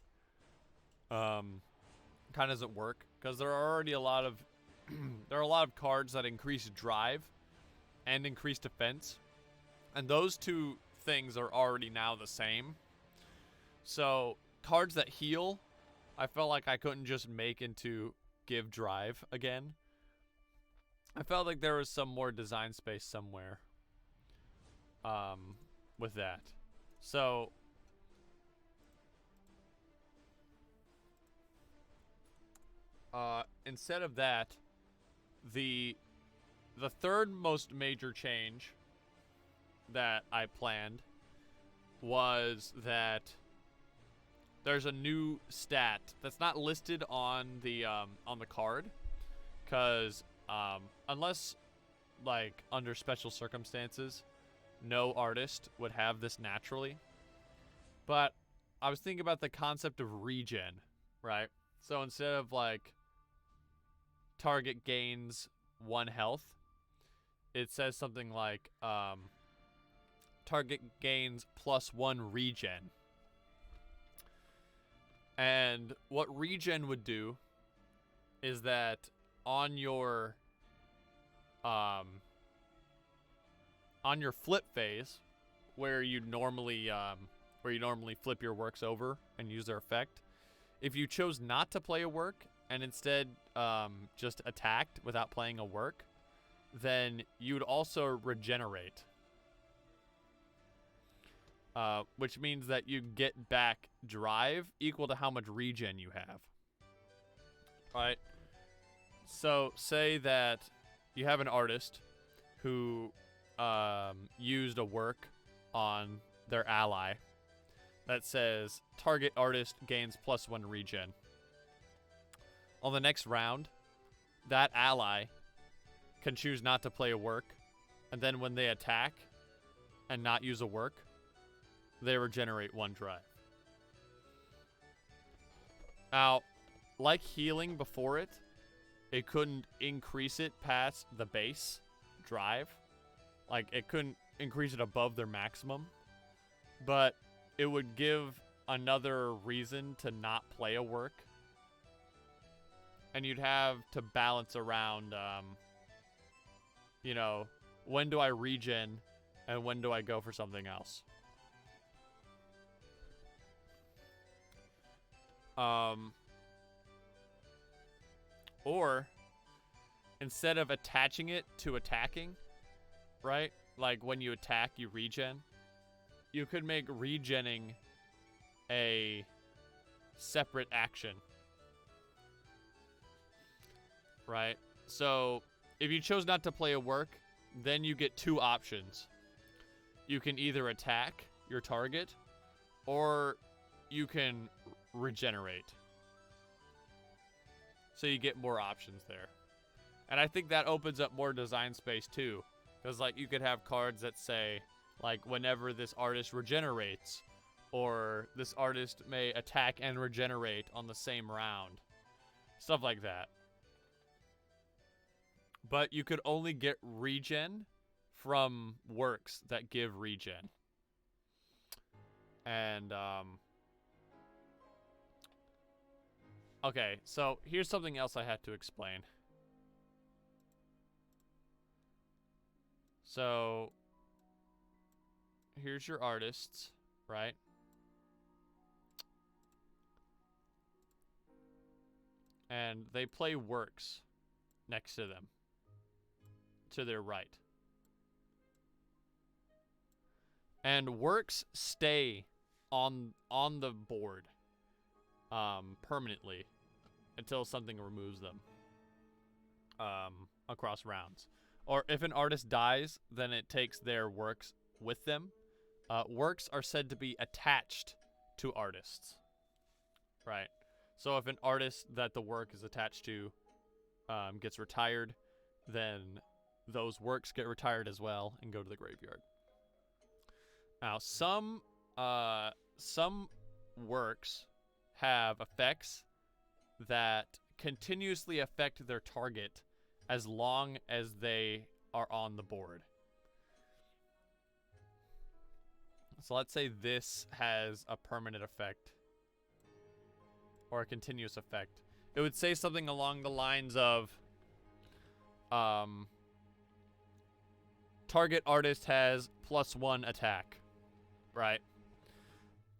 Kind of doesn't work. Because there are already a lot of... there are a lot of cards that increase drive and increase defense. And those 2 things are already now the same. So, cards that heal, I felt like I couldn't just make into give drive again. I felt like there was some more design space somewhere with that. So, instead of that, the third most major change that I planned was that there's a new stat that's not listed on the card, because unless like under special circumstances, no artist would have this naturally. But I was thinking about the concept of regen, right? So instead of like target gains 1 health, it says something like target gains +1 regen. And what regen would do is that on your flip phase, where you normally flip your works over and use their effect, if you chose not to play a work and instead just attacked without playing a work, then you'd also regenerate. Which means that you get back drive equal to how much regen you have. Right? So, say that you have an artist who used a work on their ally, that says target artist gains +1 regen. On the next round, that ally can choose not to play a work, and then when they attack and not use a work, they regenerate 1 drive. Now, like healing before it, it couldn't increase it past the base drive. Like, it couldn't increase it above their maximum. But it would give another reason to not play a work. And you'd have to balance around, you know, when do I regen and when do I go for something else? Or instead of attaching it to attacking, right? Like when you attack, you regen. You could make regenning a separate action, right? So if you chose not to play a work, then you get 2 options. You can either attack your target, or you can regenerate. So you get more options there. And I think that opens up more design space too. Because like you could have cards that say, like, whenever this artist regenerates, or this artist may attack and regenerate on the same round. Stuff like that. But you could only get regen from works that give regen. And, okay, so here's something else I had to explain. So, here's your artists, right? And they play works next to them, to their right. And works stay on the board permanently until something removes them across rounds. Or if an artist dies, then it takes their works with them. Works are said to be attached to artists, right? So if an artist that the work is attached to gets retired, then those works get retired as well and go to the graveyard. Now, some works have effects that continuously affect their target as long as they are on the board. So let's say this has a permanent effect or a continuous effect. It would say something along the lines of target artist has +1 attack, right?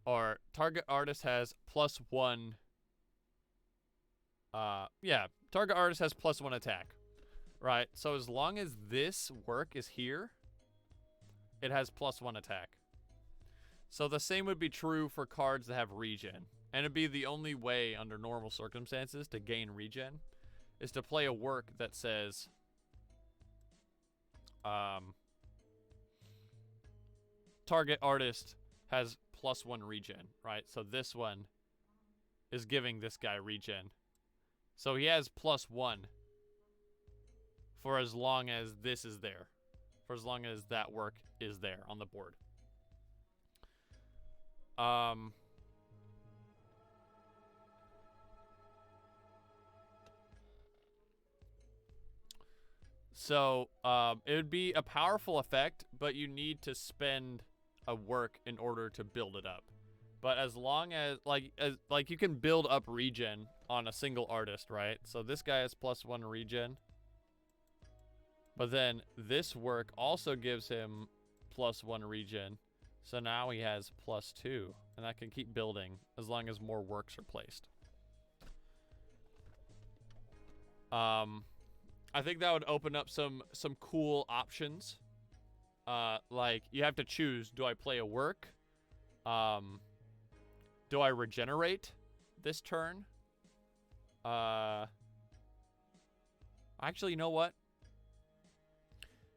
Or target artist has +1 target artist has +1 attack, right? So as long as this work is here, it has +1 attack. So the same would be true for cards that have regen. And it'd be the only way under normal circumstances to gain regen is to play a work that says target artist has +1 regen, right? So this one is giving this guy regen. So he has +1 for as long as this is there. For as long as that work is there on the board. So, it would be a powerful effect, but you need to spend a work in order to build it up. But as long as, like you can build up regen on a single artist, right? So this guy has +1 regen. But then this work also gives him +1 regen. So now he has +2, and that can keep building as long as more works are placed. I think that would open up some cool options. Like you have to choose: do I play a work? Do I regenerate this turn? Actually, you know what?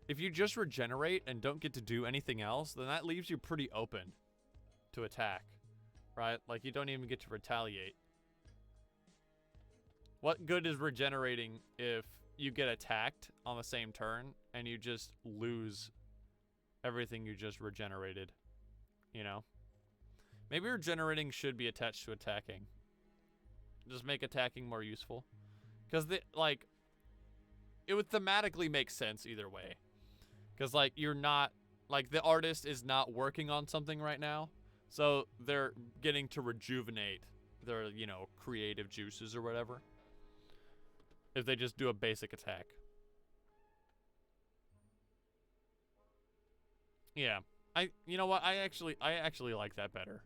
If you just regenerate and don't get to do anything else, then that leaves you pretty open to attack. right? Like, you don't even get to retaliate. What good is regenerating if you get attacked on the same turn and you just lose everything you just regenerated, you know? Maybe regenerating should be attached to attacking. Just make attacking more useful. Because, like, it would thematically make sense either way. Because, like, you're not, like, the artist is not working on something right now. So they're getting to rejuvenate their, you know, creative juices or whatever. If they just do a basic attack. Yeah. You know what? I actually like that better.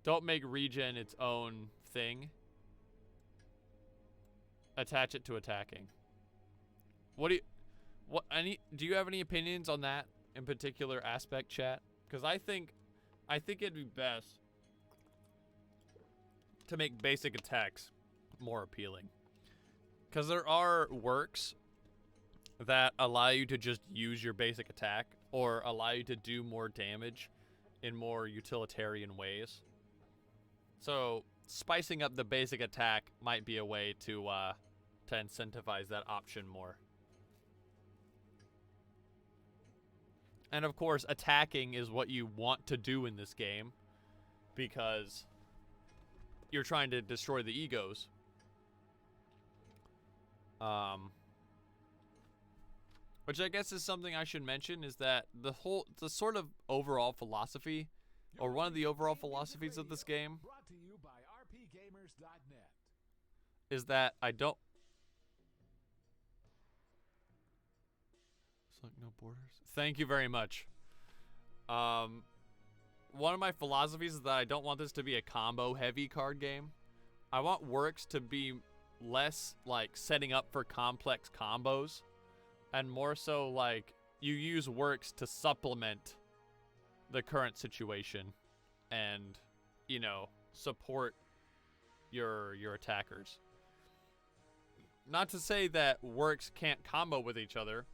Don't make regen its own thing. Attach it to attacking. Do you have any opinions on that in particular aspect, chat? Because I think it'd be best to make basic attacks more appealing. Because there are works that allow you to just use your basic attack or allow you to do more damage in more utilitarian ways. So spicing up the basic attack might be a way to incentivize that option more. And of course, attacking is what you want to do in this game because you're trying to destroy the egos. Which I guess is something I should mention, is that the sort of overall philosophy, or one of the overall philosophies of this game, Brought to you by rpgamers.net. is that I don't... It's like no borders. Thank you very much. One of my philosophies is that I don't want this to be a combo-heavy card game. I want works to be less like setting up for complex combos, and more so like you use works to supplement the current situation and, you know, support your attackers. Not to say that works can't combo with each other.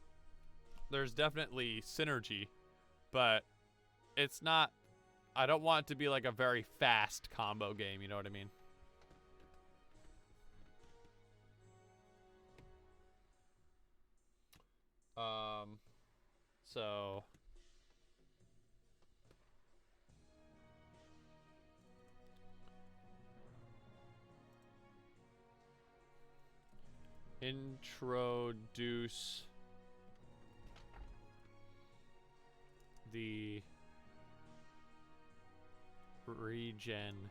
There's definitely synergy, but it's not... I don't want it to be like a very fast combo game, you know what I mean? So... Introduce the regen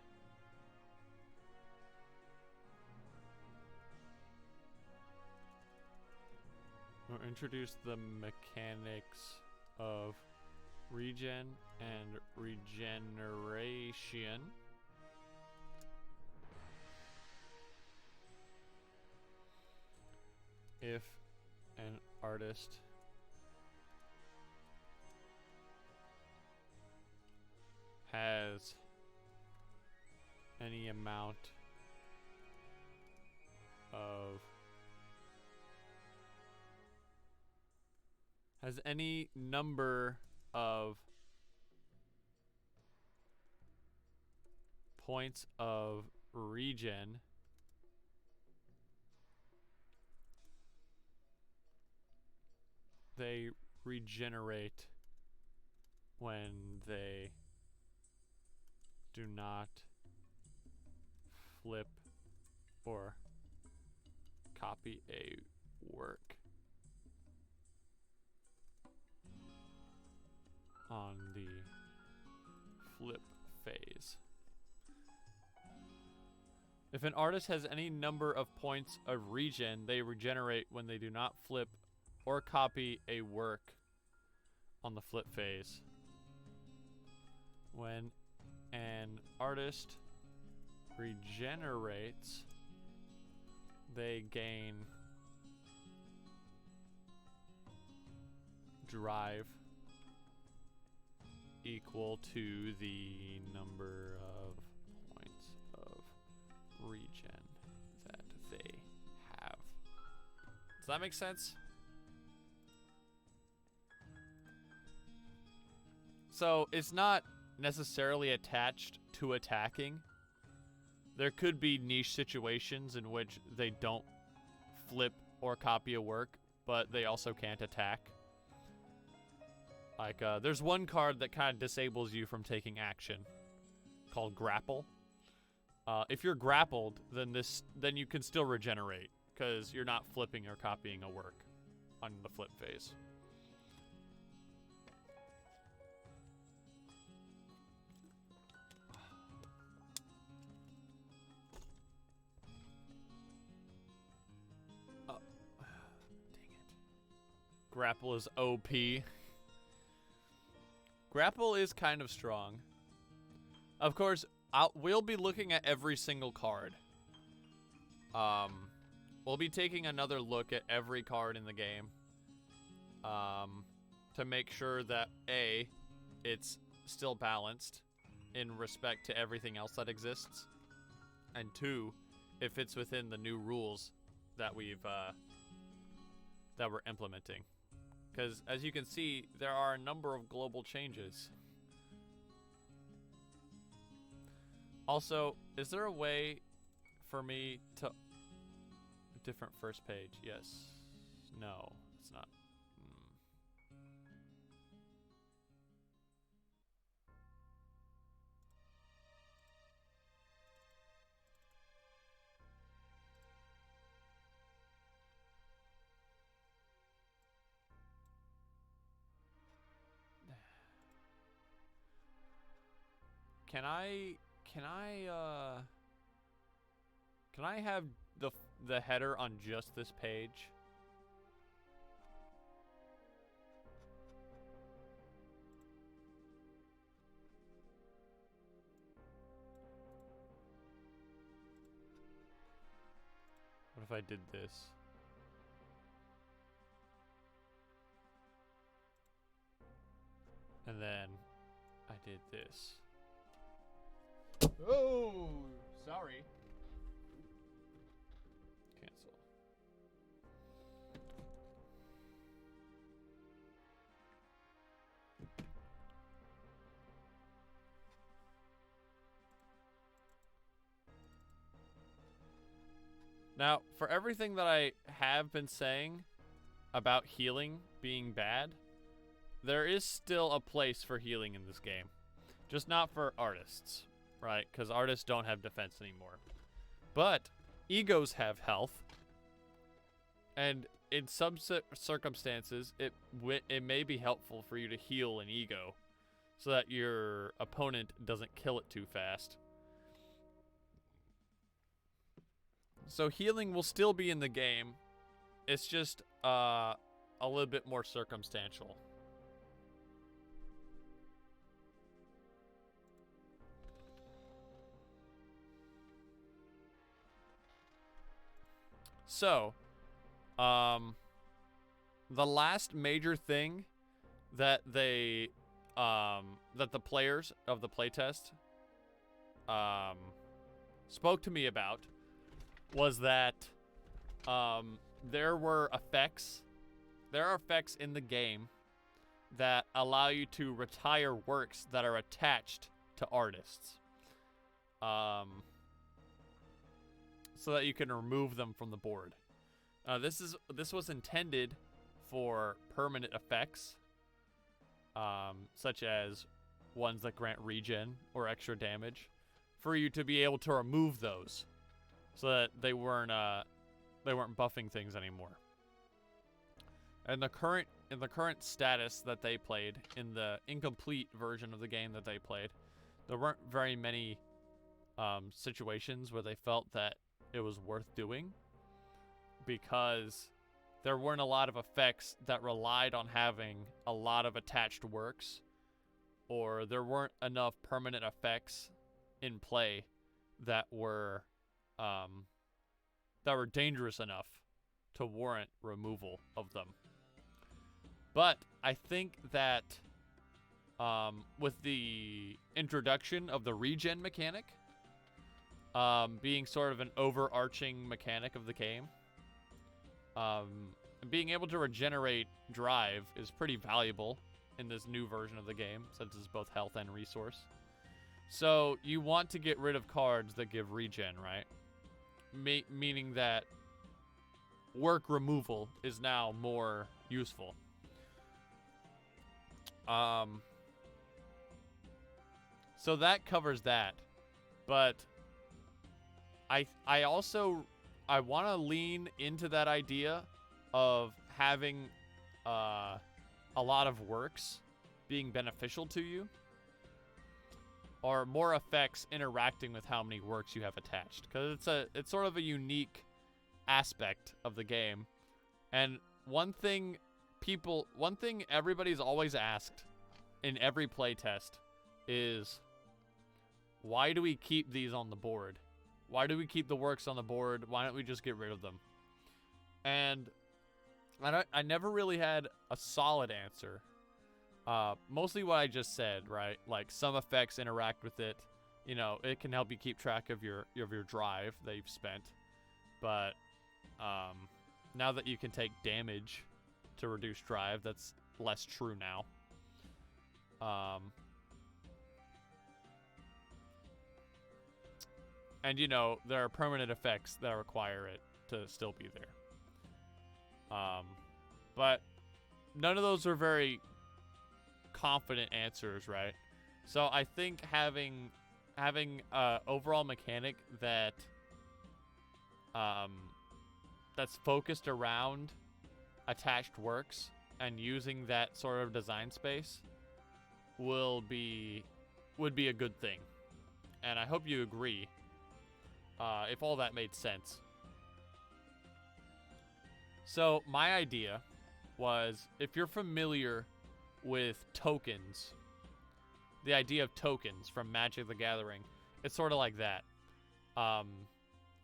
or introduce the mechanics of regen and regeneration if an artist has any amount of any number of points of regen they regenerate when they do not flip or copy a work on the flip phase. If an artist has any number of points of regen, they regenerate when they do not flip or copy a work on the flip phase. When an artist regenerates, they gain drive equal to the number of points of regen that they have. Does that make sense? So it's not necessarily attached to attacking. There could be niche situations in which they don't flip or copy a work, but they also can't attack. Like, there's one card that kind of disables you from taking action, called Grapple. If you're grappled, then you can still regenerate, because you're not flipping or copying a work on the flip phase. Dang it. Grapple is OP. Grapple is kind of strong. Of course, we'll be looking at every single card. We'll be taking another look at every card in the game. To make sure that A, it's still balanced in respect to everything else that exists. And 2, if it's within the new rules that we're implementing. Because as you can see, there are a number of global changes. Also, is there a way for me to... Different first page, yes. No, it's not. Can I have the header on just this page? What if I did this? And then I did this. Oh, sorry. Cancel. Now, for everything that I have been saying about healing being bad, there is still a place for healing in this game. Just not for artists, right? Because artists don't have defense anymore. But egos have health. And in some circumstances, it may be helpful for you to heal an ego so that your opponent doesn't kill it too fast. So healing will still be in the game. It's just a little bit more circumstantial. So, the last major thing that the players of the playtest spoke to me about was that there are effects in the game that allow you to retire works that are attached to artists. So that you can remove them from the board. This was intended for permanent effects, such as ones that grant regen or extra damage, for you to be able to remove those, so that they weren't buffing things anymore. And in the current status that they played, in the incomplete version of the game that they played, there weren't very many situations where they felt that it was worth doing, because there weren't a lot of effects that relied on having a lot of attached works, or there weren't enough permanent effects in play that were dangerous enough to warrant removal of them. But I think that with the introduction of the regen mechanic, being sort of an overarching mechanic of the game, being able to regenerate drive is pretty valuable in this new version of the game, since it's both health and resource. So you want to get rid of cards that give regen, right? Meaning that work removal is now more useful. So that covers that. But I want to lean into that idea of having a lot of works being beneficial to you, or more effects interacting with how many works you have attached, because it's sort of a unique aspect of the game. And one thing everybody's always asked in every playtest is, why do we keep these on the board? Why do we keep the works on the board? Why don't we just get rid of them? And I never really had a solid answer. Mostly what I just said, right? Like, some effects interact with it. You know, it can help you keep track of your drive that you've spent. But now that you can take damage to reduce drive, that's less true now. And, you know, there are permanent effects that require it to still be there. But none of those are very confident answers, right? So I think having overall mechanic that that's focused around attached works and using that sort of design space would be a good thing. And I hope you agree, if all that made sense. So my idea was, if you're familiar with tokens, the idea of tokens from Magic the Gathering, it's sort of like that.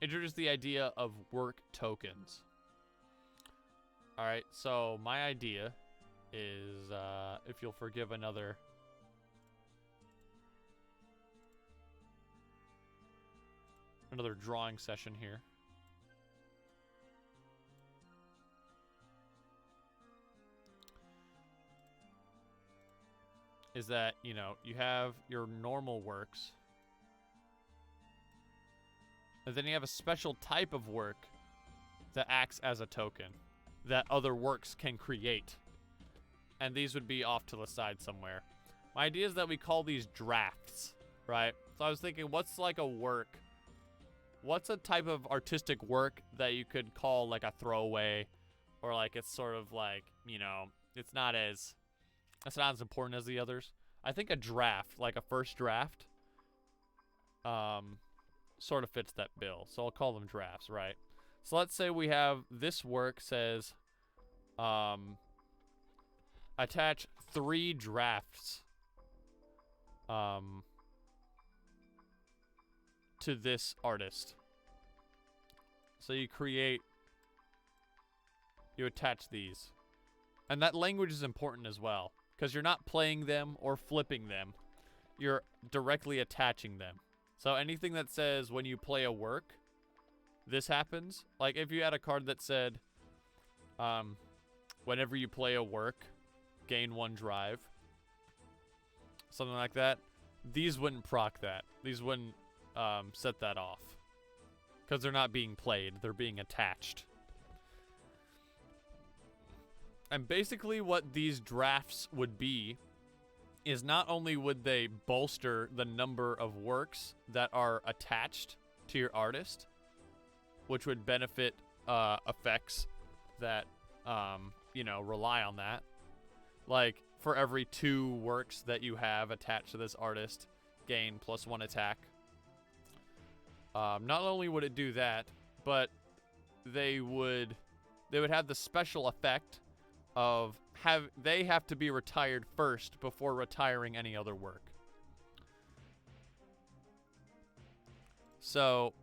Introduce the idea of work tokens. Alright, so my idea is, if you'll forgive another drawing session here. Is that, you know, you have your normal works, and then you have a special type of work that acts as a token that other works can create. And these would be off to the side somewhere. My idea is that we call these drafts, right? So I was thinking, what's like a work? What's a type of artistic work that you could call like a throwaway, or like it's sort of like, you know, it's not as important as the others. I think a draft, like a first draft, sort of fits that bill. So I'll call them drafts, right? So let's say we have this work says, attach 3 drafts to this artist. So you attach these. And that language is important as well, because you're not playing them or flipping them. You're directly attaching them. So anything that says when you play a work, this happens. Like if you had a card that said, whenever you play a work, gain 1 drive. Something like that. These wouldn't proc that. These wouldn't set that off. Because they're not being played. They're being attached. And basically what these drafts would be is, not only would they bolster the number of works that are attached to your artist, which would benefit effects that, you know, rely on that. Like, for every 2 works that you have attached to this artist, gain +1 attack. Not only would it do that, but they would have the special effect of they have to be retired first before retiring any other work. So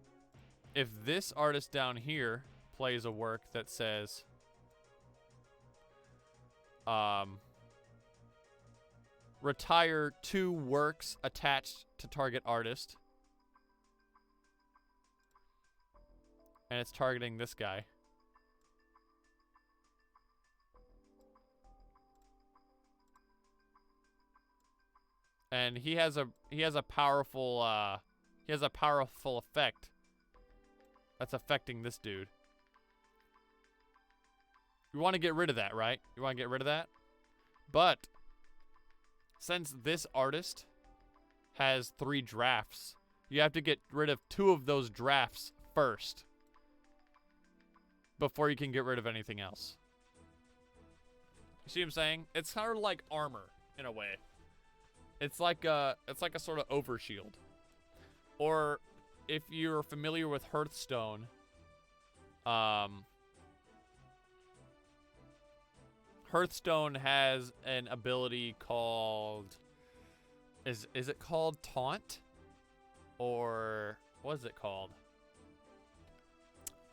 if this artist down here plays a work that says retire 2 works attached to target artist, and it's targeting this guy, And he has a powerful effect that's affecting this dude. You want to get rid of that, right? You want to get rid of that? But since this artist has 3 drafts, you have to get rid of 2 of those drafts first before you can get rid of anything else. You see what I'm saying? It's kind of like armor in a way. It's like a sort of overshield. Or if you're familiar with Hearthstone, Hearthstone has an ability called is it called Taunt? Or what is it called?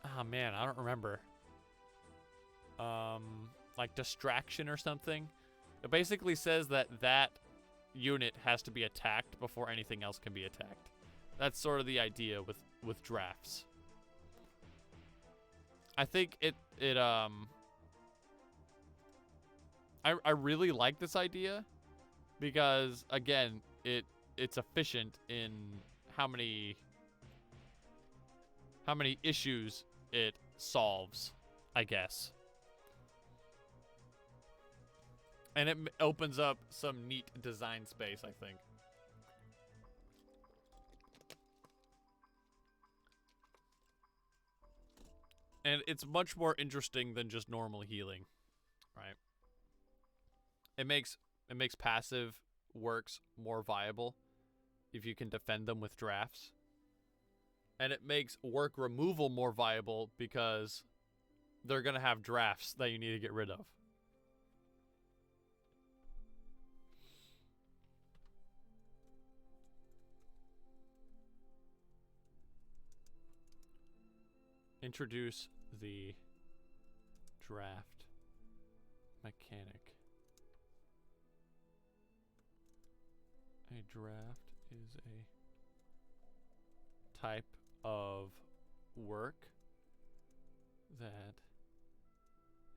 Oh man, I don't remember. Like Distraction or something. It basically says that unit has to be attacked before anything else can be attacked. That's sort of the idea with drafts. I think I really like this idea because again, it's efficient in how many issues it solves, I guess. And it opens up some neat design space, I think. And it's much more interesting than just normal healing, right? It makes passive works more viable if you can defend them with drafts. And it makes work removal more viable because they're going to have drafts that you need to get rid of. Introduce the draft mechanic. A draft is a type of work that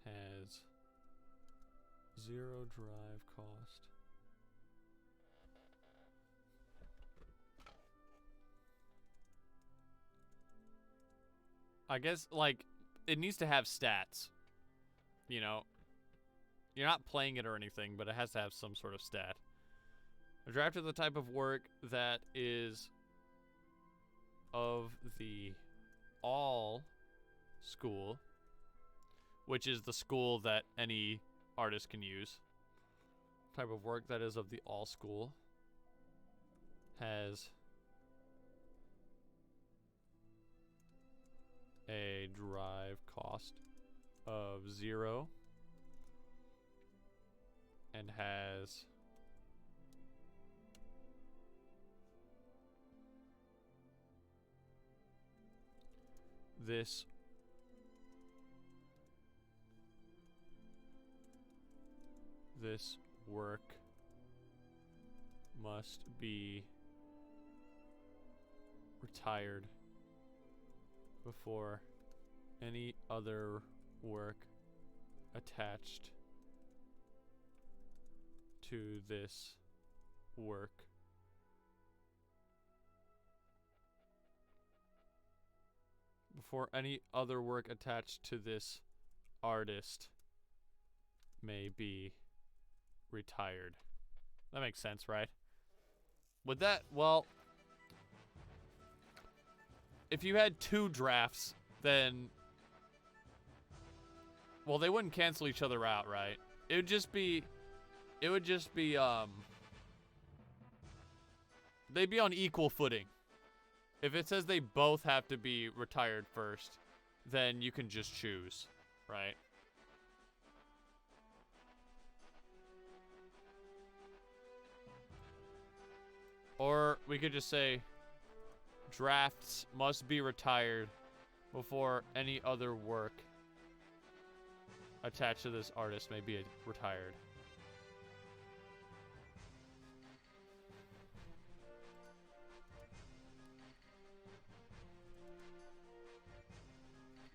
has 0 drive cost. I guess, like, it needs to have stats. You know, you're not playing it or anything, but it has to have some sort of stat. A draft is the type of work that is of the all school, which is the school that any artist can use. Type of work that is of the all school has a drive cost of 0 and has this work must be retired before any other work attached to this work artist may be retired. That makes sense, right? With that, well, if you had 2 drafts, then, well, they wouldn't cancel each other out, right? It would just be, they'd be on equal footing. If it says they both have to be retired first, then you can just choose, right? Or we could just say drafts must be retired before any other work attached to this artist may be retired.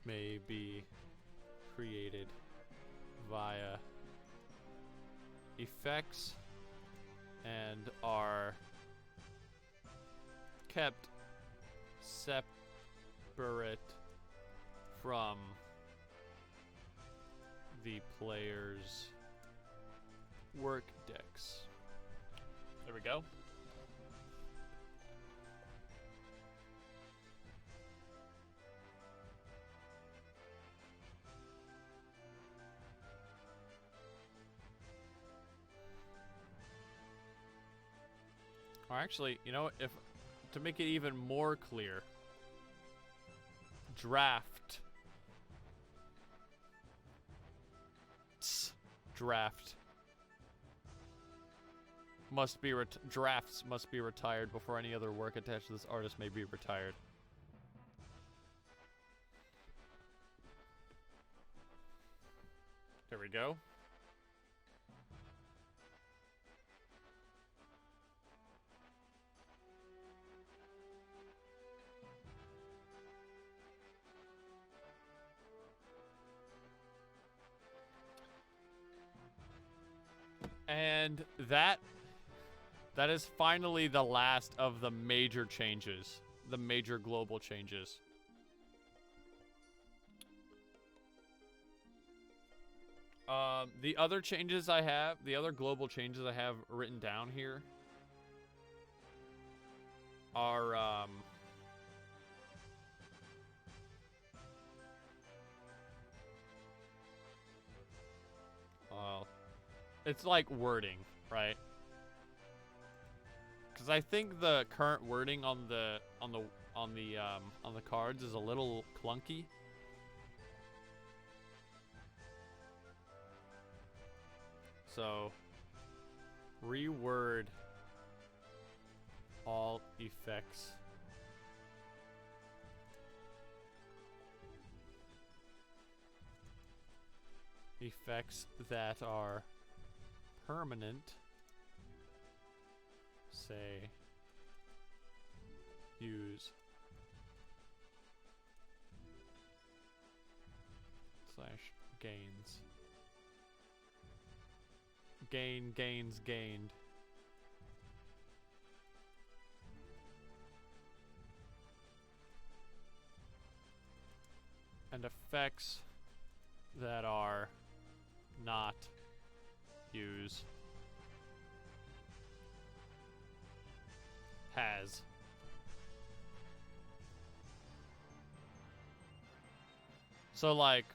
May be created via effects and are kept separate from the player's work decks. There we go. Or actually, you know, if to make it even more clear, draft drafts must be retired before any other work attached to this artist may be retired. There we go. And that is finally the last of the major changes, the major global changes. The other changes I have, the other global changes I have written down here are well, it's like wording, right? Because I think the current wording on the cards is a little clunky. So, reword all effects. Effects that are permanent, say, use / gains. Gains, gained. And effects that are not use has. So like,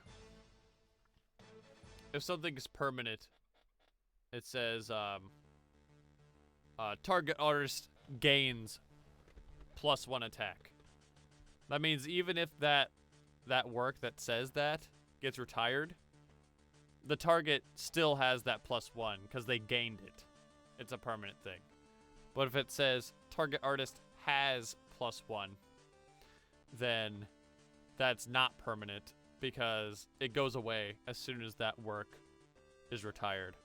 if something is permanent, it says target artist gains +1 attack. That means even if that work that says that gets retired, the target still has that +1 because they gained it. It's a permanent thing. But if it says target artist has +1, then that's not permanent because it goes away as soon as that work is retired.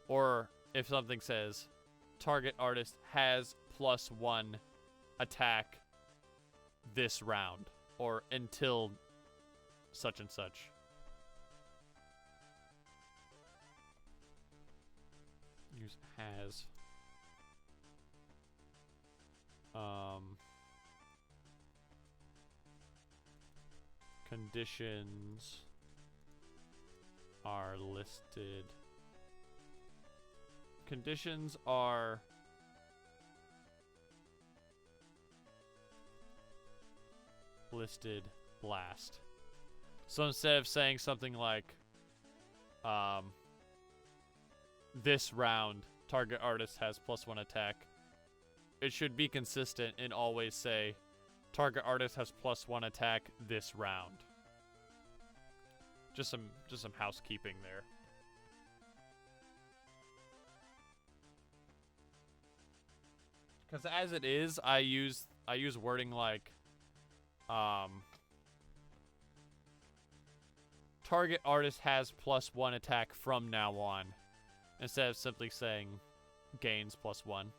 Or if something says target artist has +1 attack this round or until such and such. Use has. Conditions are listed. Conditions are listed last. So instead of saying something like, this round, target artist has +1 attack, it should be consistent and always say, target artist has +1 attack this round. Just some housekeeping there. Because as it is, I use wording like, target artist has +1 attack from now on, instead of simply saying gains +1.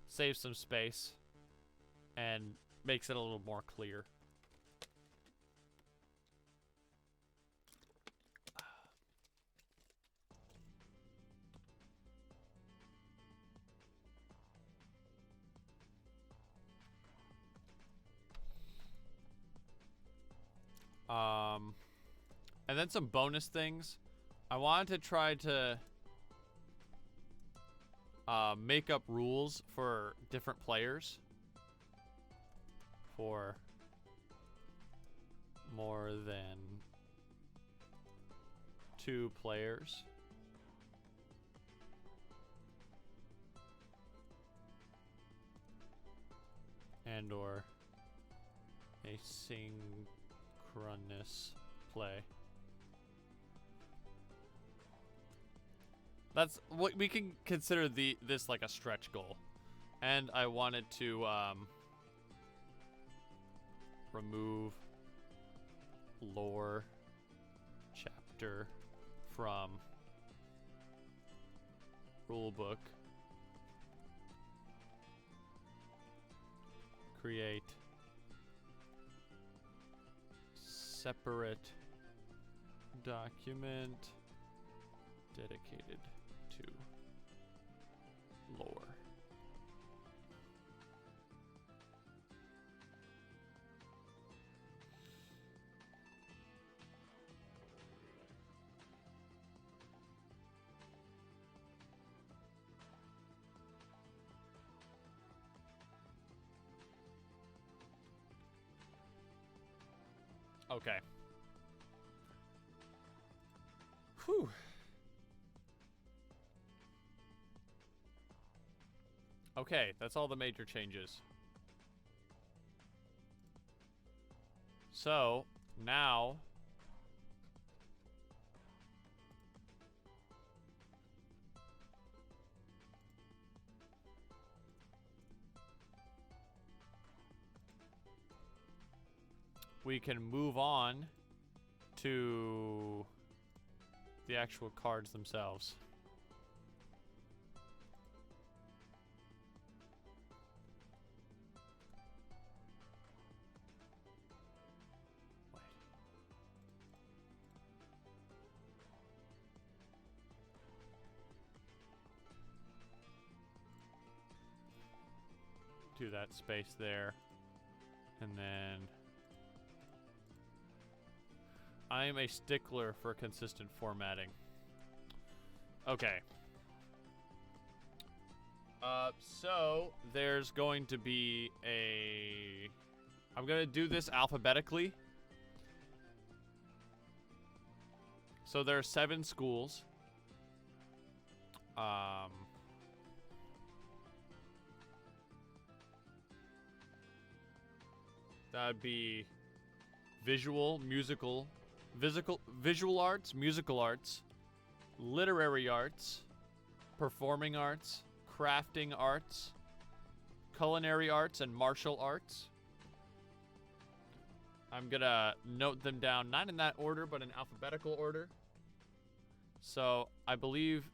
Saves some space and makes it a little more clear. And then some bonus things. I wanted to try to make up rules for different players for more than 2 players. And or a synchronous play. That's what we can consider this like a stretch goal. And I wanted to remove lore chapter from rulebook. Create separate document dedicated to lore. Okay. Whew. Okay, that's all the major changes. So, now we can move on to the actual cards themselves. Do that space there. And then I am a stickler for consistent formatting. Okay. So there's going to be a... I'm going to do this alphabetically. So there are 7 schools. That'd be visual arts, musical arts, literary arts, performing arts, crafting arts, culinary arts, and martial arts. I'm gonna note them down, not in that order, but in alphabetical order. So I believe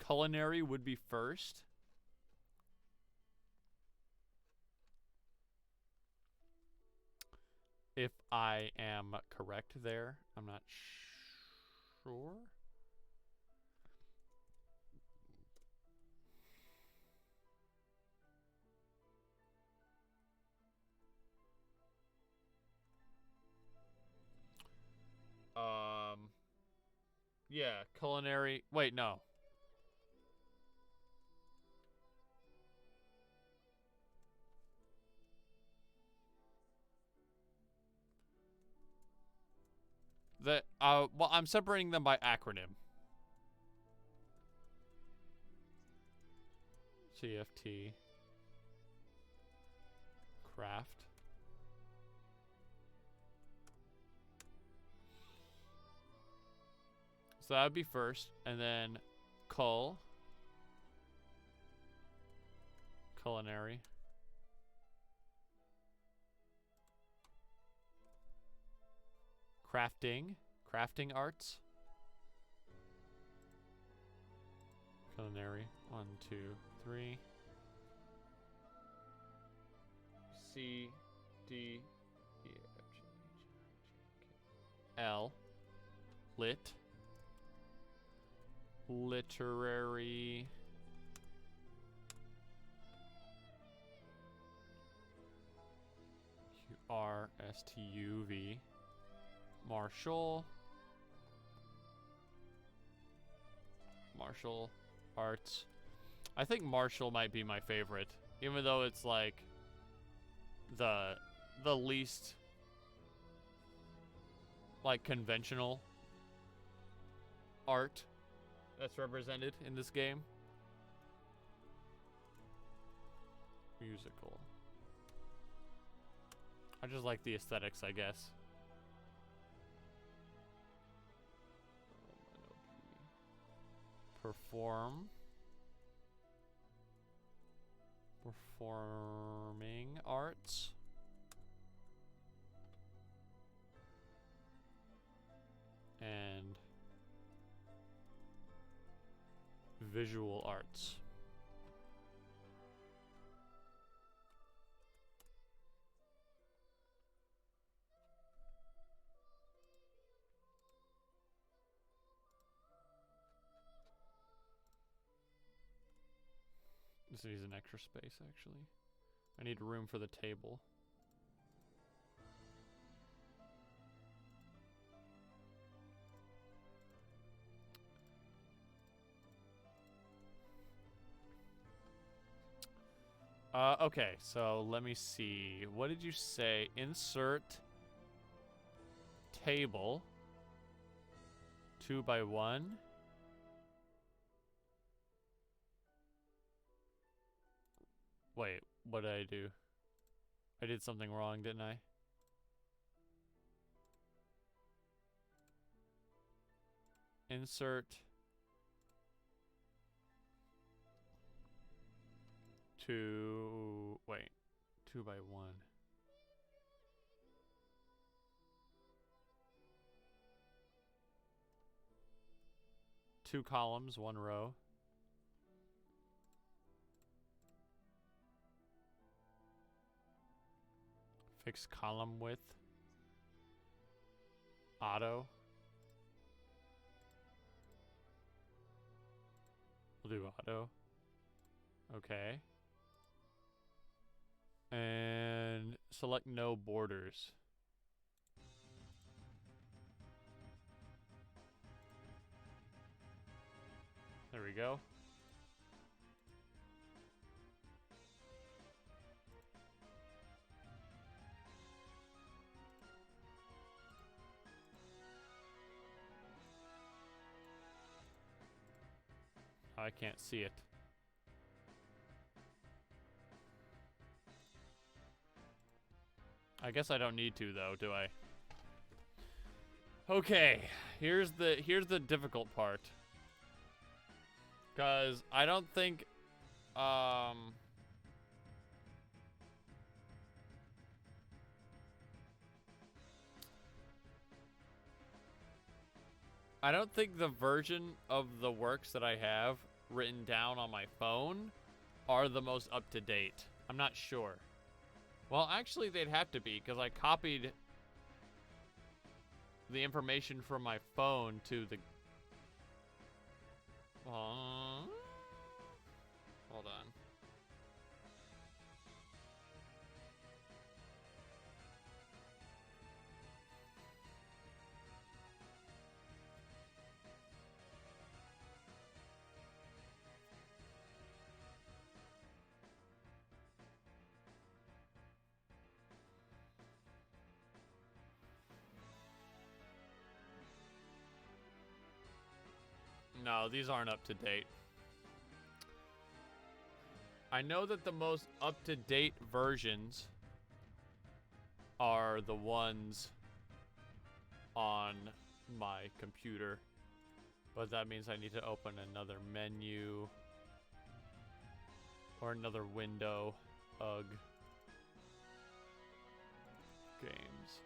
culinary would be first. If I am correct there, I'm not sure. Yeah, culinary. Wait, no. Well, I'm separating them by acronym. CFT. Craft. So that would be first, and then culinary. Crafting arts. Culinary, 1, 2, 3. C, D, E, F, G, H, I, J, K, L. Literary. MARSTUV. Marshall. Martial arts. I think martial might be my favorite, even though it's like the least like conventional art that's represented in this game. Musical. I just like the aesthetics, I guess. Perform. Performing arts. And visual arts. This needs an extra space, actually. I need room for the table. Okay, so let me see. What did you say? Insert table 2x1. Wait, what did I do? I did something wrong, didn't I? Insert wait, 2x1. Two columns, one row. Fix column width. Auto. We'll do auto. Okay. And select no borders. There we go. I can't see it. I guess I don't need to though, do I? Okay, here's the difficult part. 'Cause I don't think I don't think the version of the works that I have written down on my phone are the most up to date. I'm not sure. Well, actually, they'd have to be, because I copied the information from my phone to the... hold on. No, these aren't up to date. I know that the most up-to-date versions are the ones on my computer. But that means I need to open another menu or another window. Ugh. Games.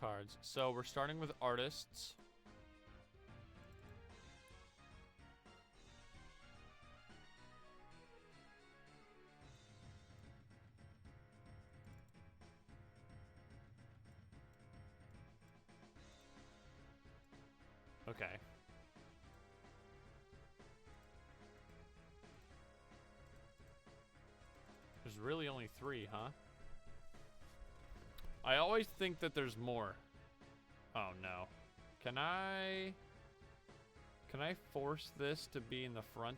Cards. So we're starting with artists. Okay. There's really only 3, huh? I always think that there's more. Oh no. Can I force this to be in the front?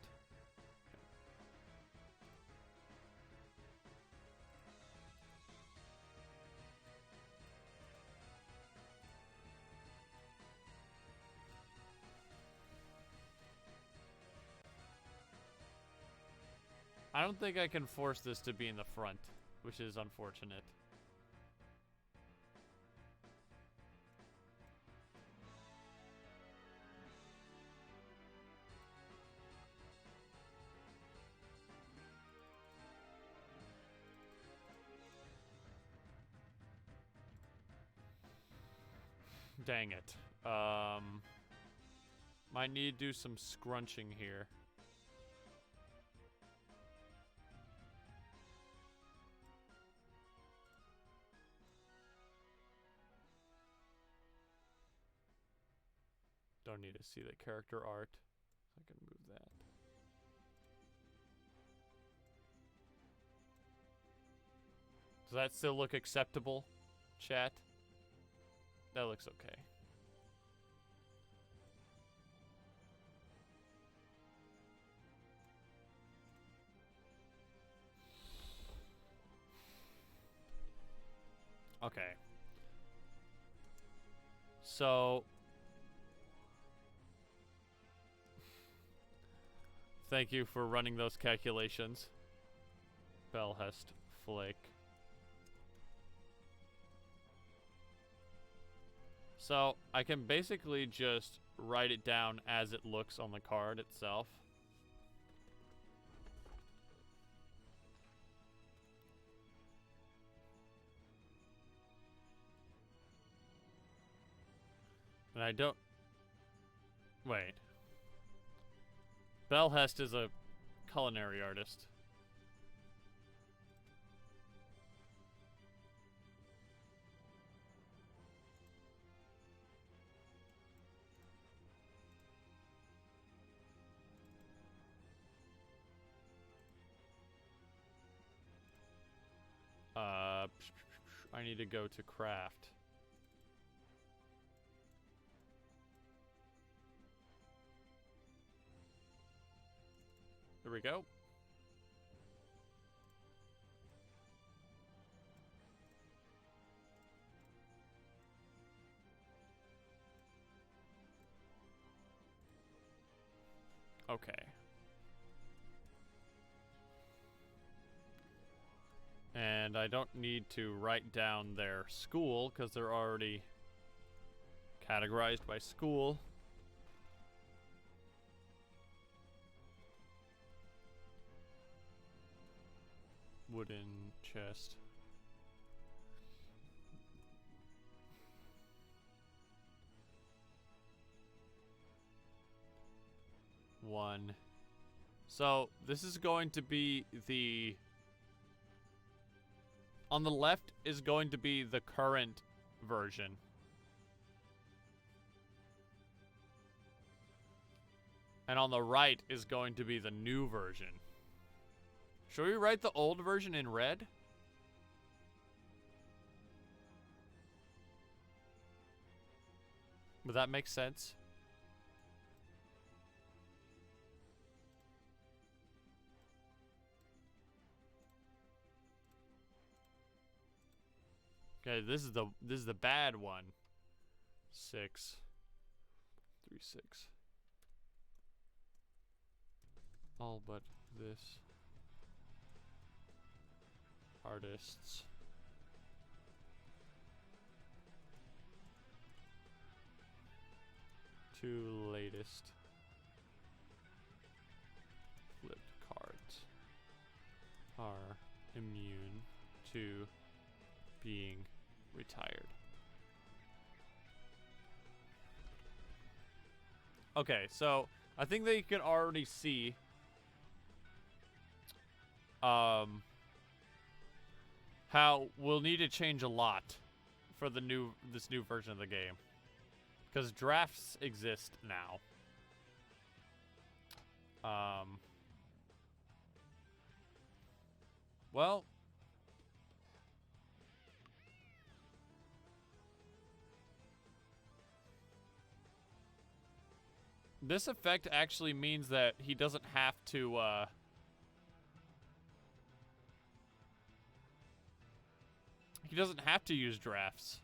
I don't think I can force this to be in the front, which is unfortunate. Dang it. Might need to do some scrunching here. Don't need to see the character art. I can move that. Does that still look acceptable, chat? That looks okay. Okay. So, thank you for running those calculations, Belhest Flake. So, I can basically just write it down as it looks on the card itself. And I don't... Wait. Belhest is a culinary artist. I need to go to craft. There we go. Okay. And I don't need to write down their school because they're already categorized by school. Wooden chest. One. So this is going to be the... On the left is going to be the current version. And on the right is going to be the new version. Should we write the old version in red? Would that make sense? Okay, this is the bad one. 6, 3, 6. All but this. Artists. Two latest flipped cards are immune to being retired. Okay, so I think that you can already see how we'll need to change a lot for this new version of the game. Because drafts exist now. Well, this effect actually means that he doesn't have to, he doesn't have to use drafts.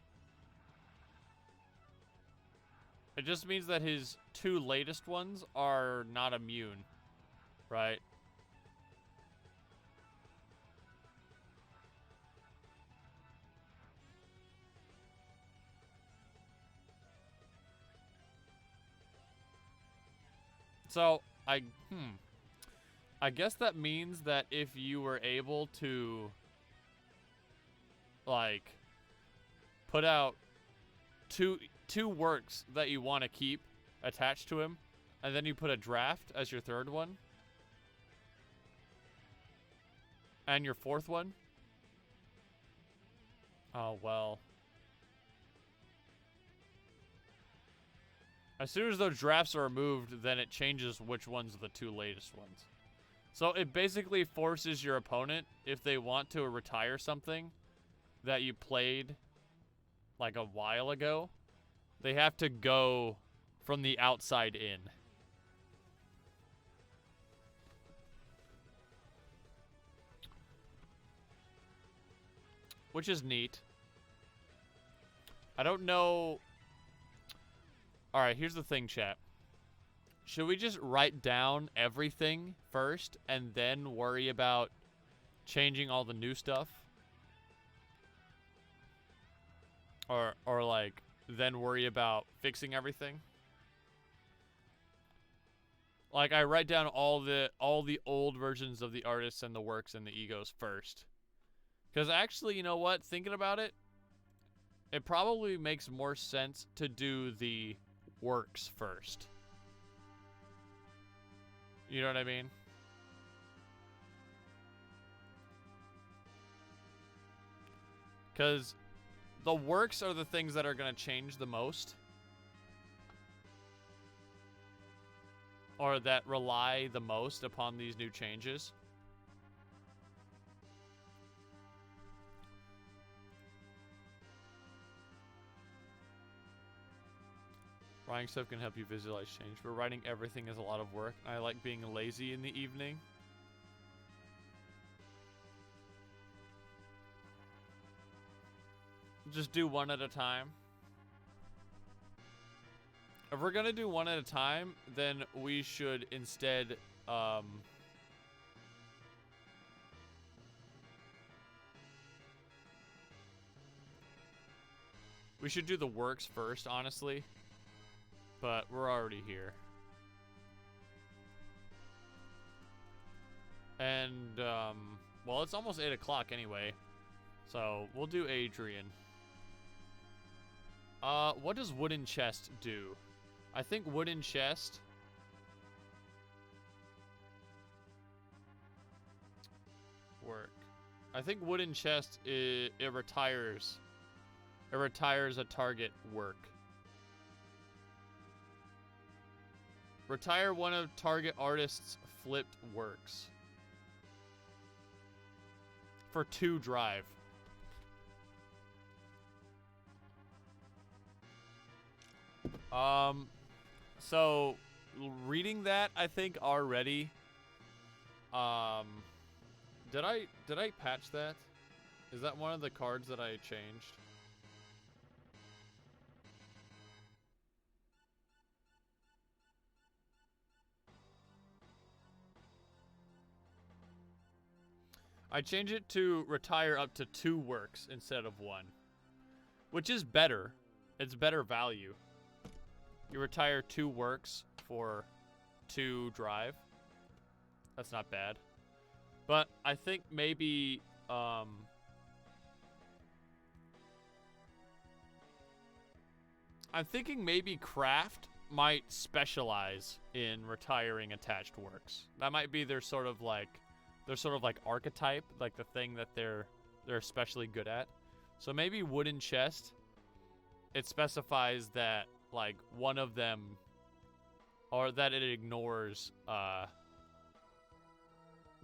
It just means that his 2 latest ones are not immune, right? So, I guess that means that if you were able to, like, put out two works that you want to keep attached to him, and then you put a draft as your 3rd one, and your 4th one. Oh, well. As soon as those drafts are removed, then it changes which ones are the 2 latest ones. So it basically forces your opponent, if they want to retire something that you played like a while ago, they have to go from the outside in. Which is neat. I don't know. Alright, here's the thing, chat. Should we just write down everything first and then worry about changing all the new stuff? Or like, then worry about fixing everything? Like, I write down all the old versions of the artists and the works and the egos first. Because actually, you know what? Thinking about it, it probably makes more sense to do the works first. You know what I mean? Because the works are the things that are going to change the most. Or that rely the most upon these new changes. Writing stuff can help you visualize change, but writing everything is a lot of work. I like being lazy in the evening. Just do one at a time. If we're gonna do one at a time, then we should instead, we should do the works first, honestly. But we're already here. And, well, it's almost 8 o'clock anyway. So, we'll do Adrian. What does wooden chest do? I think wooden chest... work. I think wooden chest, it retires. It retires a target work. Retire one of target artist's flipped works. For 2 drive. So reading that, I think already. Did I patch that? Is that one of the cards that I changed? I change it to retire up to 2 works instead of 1. Which is better. It's better value. You retire 2 works for 2 drive. That's not bad. But I think maybe, I'm thinking maybe Craft might specialize in retiring attached works. That might be their sort of like archetype, like the thing that they're especially good at. So maybe wooden chest, it specifies that like one of them, or that it ignores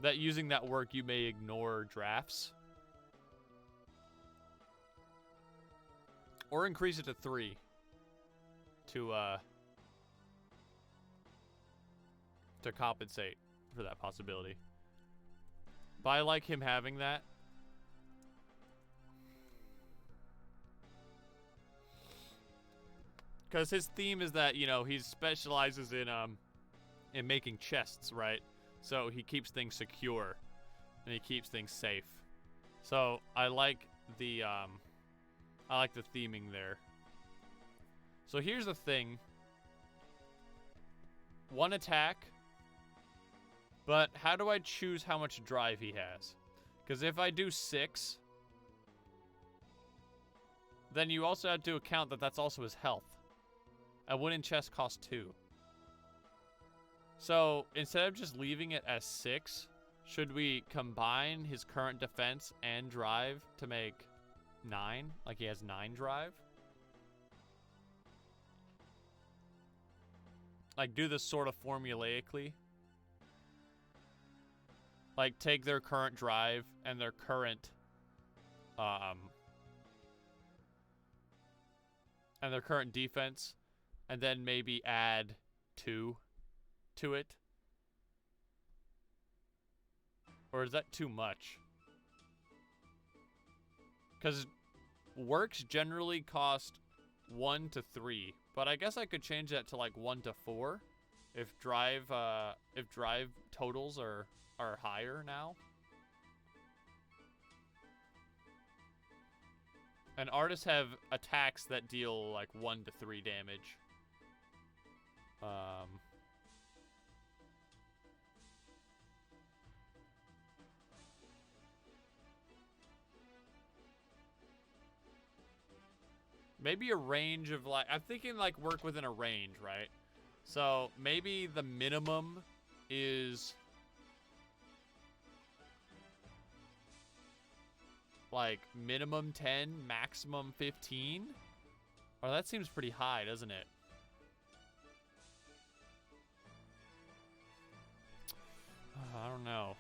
that using that work you may ignore drafts. Or increase it to 3 to compensate for that possibility. But I like him having that. Because his theme is that, you know, he specializes in making chests, right? So he keeps things secure and he keeps things safe. So I like the theming there. So here's the thing. 1 attack. But how do I choose how much drive he has? Because if I do 6, then you also have to account that that's also his health. A wooden chest costs 2. So instead of just leaving it as 6, should we combine his current defense and drive to make 9? Like he has 9 drive? Like do this sort of formulaically? Like take their current drive and their current defense and then maybe add 2 to it? Or is that too much? Because works generally cost 1 to 3, but I guess I could change that to like 1 to 4 if drive totals are higher now. And artists have attacks that deal like 1 to 3 damage. Maybe a range of like, I'm thinking like work within a range, right? So maybe the minimum is like minimum 10, maximum 15? Or that seems pretty high, doesn't it? I don't know.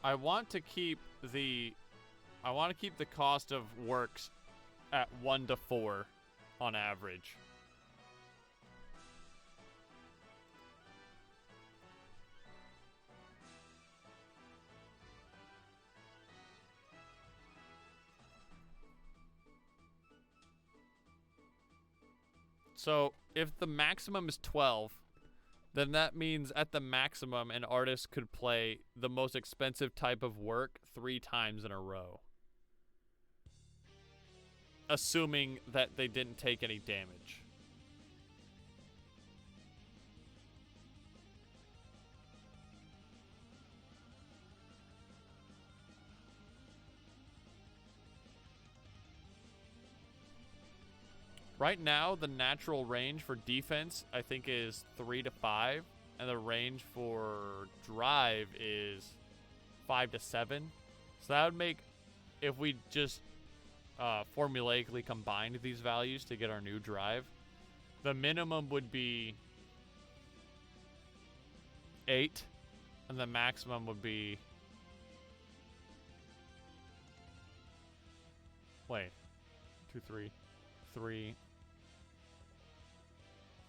I want to keep the cost of works at 1 to 4 on average. So if the maximum is 12, then that means at the maximum an artist could play the most expensive type of work 3 times in a row. Assuming that they didn't take any damage. Right now, the natural range for defense, I think, is 3 to 5. And the range for drive is 5 to 7. So that would make, if we just formulaically combined these values to get our new drive, the minimum would be 8. And the maximum would be... Wait. 2, 3. 3...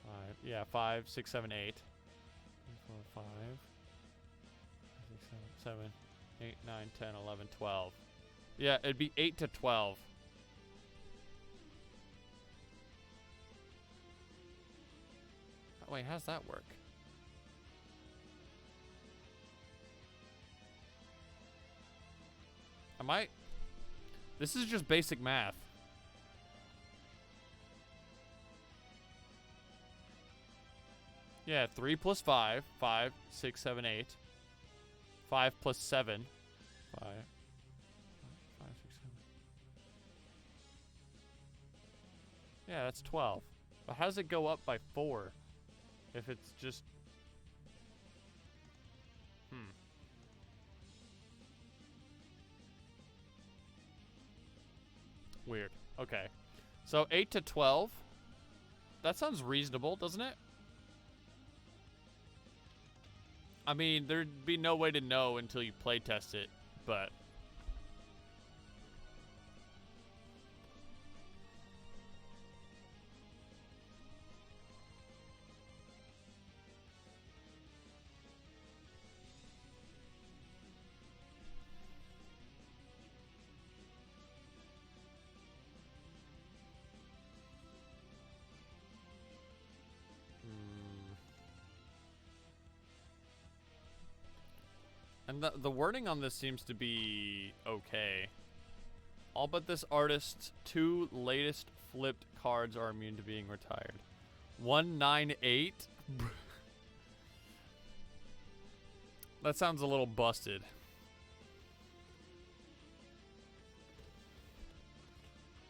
5. Yeah, 5, 6, 7, 8. 4, 5. 6, 7, 8, 9, 10, 11, 12. Yeah, it'd be 8 to 12. Oh, wait, how's that work? This is just basic math. Yeah, 3 plus 5. 5, 6, 7, 8. 5 plus 7. 5, 5, 6, 7. Yeah, that's 12. But how does it go up by 4? If it's just Weird. Okay. So 8 to 12. That sounds reasonable, doesn't it? I mean, there'd be no way to know until you playtest it, but... And the wording on this seems to be okay. All but this artist's 2 latest flipped cards are immune to being retired. 198? That sounds a little busted.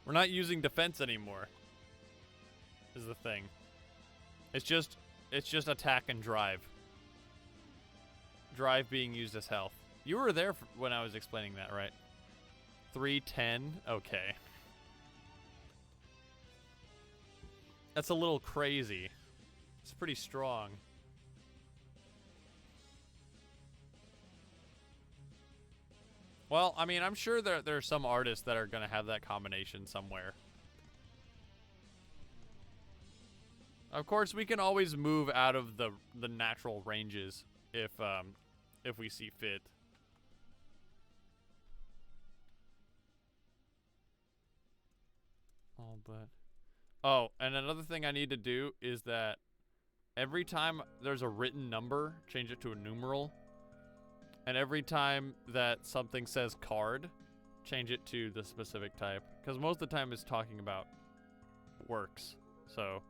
We're not using defense anymore, is the thing. It's just attack and drive. Drive being used as health. You were there when I was explaining that, right? 310? Okay. That's a little crazy. It's pretty strong. Well, I mean, I'm sure there are some artists that are going to have that combination somewhere. Of course, we can always move out of the natural ranges if we see fit. All but... Oh, and another thing I need to do is that every time there's a written number, change it to a numeral. And every time that something says card, change it to the specific type. Because most of the time it's talking about works. So...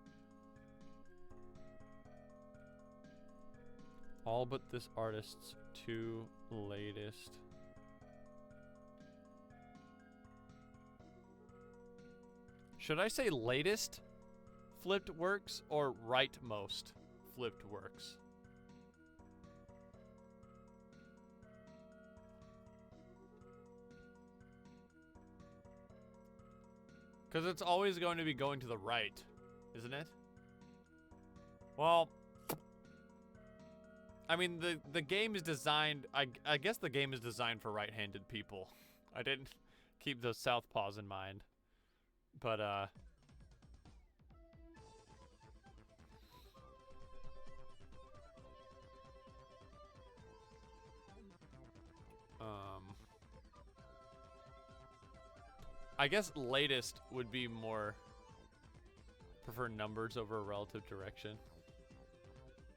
all but this artist's 2 latest. Should I say latest flipped works or rightmost flipped works? Because it's always going to be going to the right, isn't it? Well... I mean, the game is designed... I guess the game is designed for right-handed people. I didn't keep those southpaws in mind. But, I guess latest would be more... prefer numbers over a relative direction.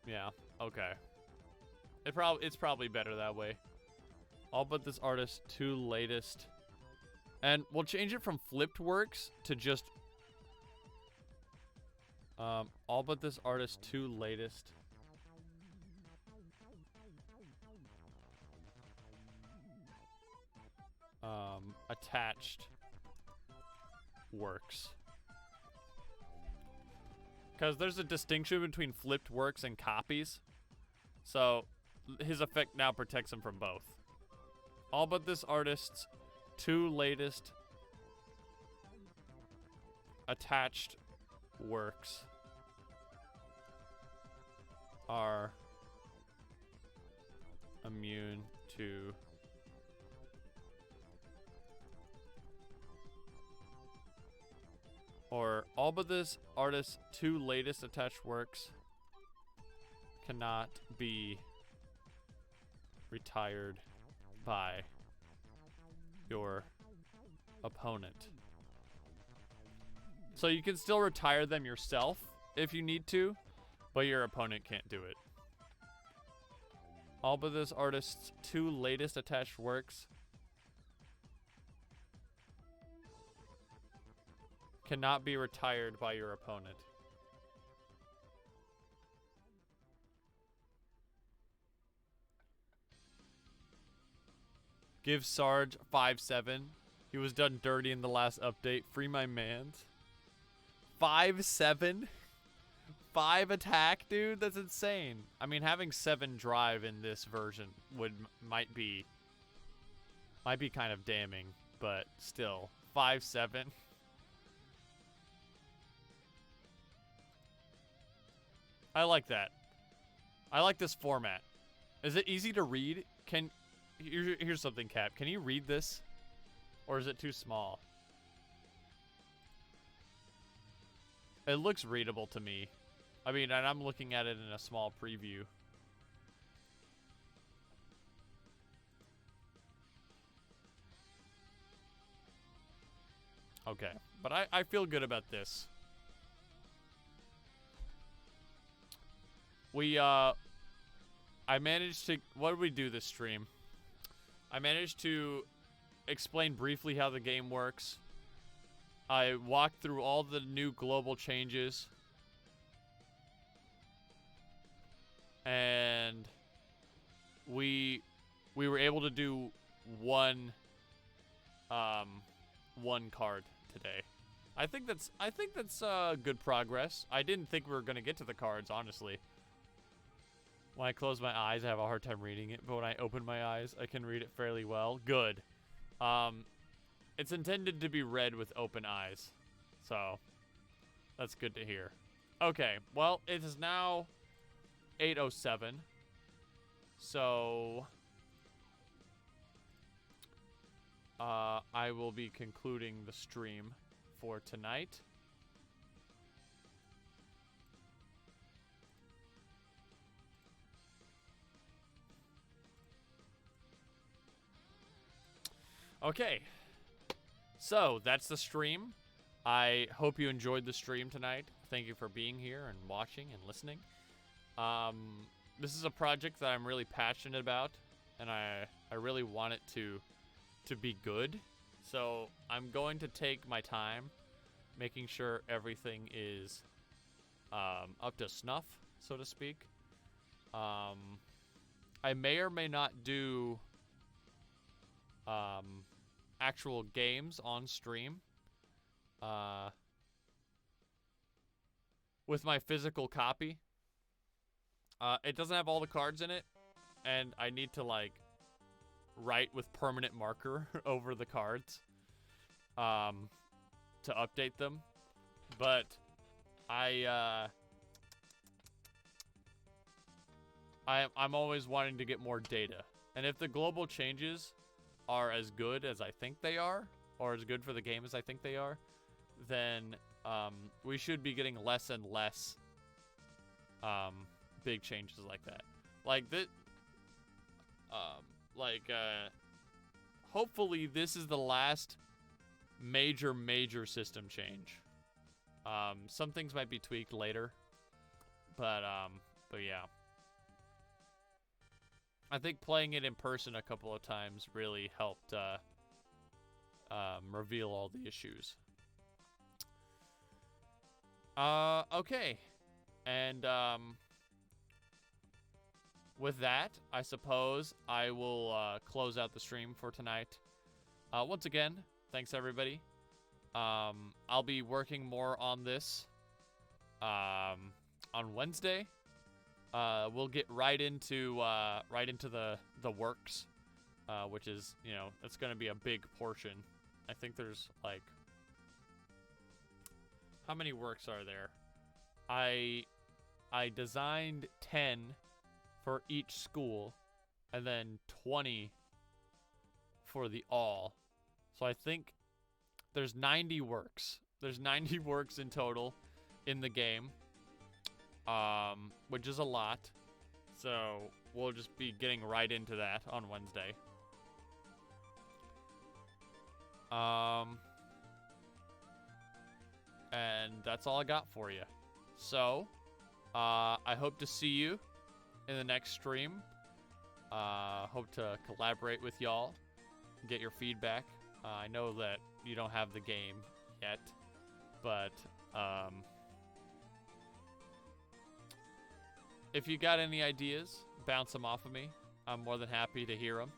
Yeah, okay. It's probably better that way. All but this artist's 2 latest. And we'll change it from flipped works to just all but this artist's 2 latest. Attached works. Because there's a distinction between flipped works and copies. So his effect now protects him from both. All but this artist's 2 latest attached works are immune to or all but this artist's 2 latest attached works cannot be retired by your opponent. So you can still retire them yourself if you need to, but your opponent can't do it. All but this artist's 2 latest attached works cannot be retired by your opponent. Give Sarge 5-7. He was done dirty in the last update. Free my mans. 5-7? 5 attack, dude? That's insane. I mean, having 7 drive in this version might be kind of damning, but still. 5'7". I like that. I like this format. Is it easy to read? Here's something, Cap. Can you read this? Or is it too small? It looks readable to me. I mean, and I'm looking at it in a small preview. Okay, but I feel good about this. I managed to, what did we do this stream? I managed to explain briefly how the game works. I walked through all the new global changes. And we were able to do one card today. I think that's good progress. I didn't think we were gonna get to the cards, honestly. When I close my eyes, I have a hard time reading it, but when I open my eyes, I can read it fairly well. Good. It's intended to be read with open eyes, so that's good to hear. Okay, well, it is now 8:07, so I will be concluding the stream for tonight. Okay, so that's the stream. I hope you enjoyed the stream tonight. Thank you for being here and watching and listening. This is a project that I'm really passionate about, and I really want it to be good. So I'm going to take my time making sure everything is up to snuff, so to speak. I may or may not do actual games on stream with my physical copy. It doesn't have all the cards in it, and I need to like write with permanent marker over the cards to update them. But I'm always wanting to get more data, and if the global changes are as good as I think they are, or as good for the game as I think they are, then we should be getting less and less big changes like that. Like that, hopefully this is the last major system change. Some things might be tweaked later, but yeah. I think playing it in person a couple of times really helped reveal all the issues. Okay. And with that, I suppose I will close out the stream for tonight. Once again, thanks everybody. I'll be working more on this on Wednesday. We'll get right into the works, which is, you know, it's going to be a big portion. I think there's like, how many works are there? I designed 10 for each school, and then 20 for the all. So I think there's 90 works. There's 90 works in total in the game. Which is a lot. So we'll just be getting right into that on Wednesday. And that's all I got for you. So, I hope to see you in the next stream. Hope to collaborate with y'all, get your feedback. I know that you don't have the game yet, but, if you got any ideas, bounce them off of me. I'm more than happy to hear them.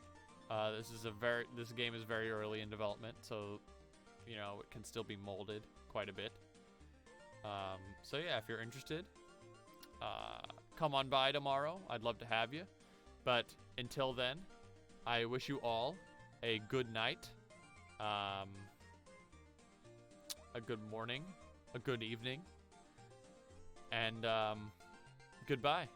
This game is very early in development, so you know it can still be molded quite a bit. So yeah, if you're interested, come on by tomorrow. I'd love to have you. But until then, I wish you all a good night. a good morning, a good evening, and goodbye.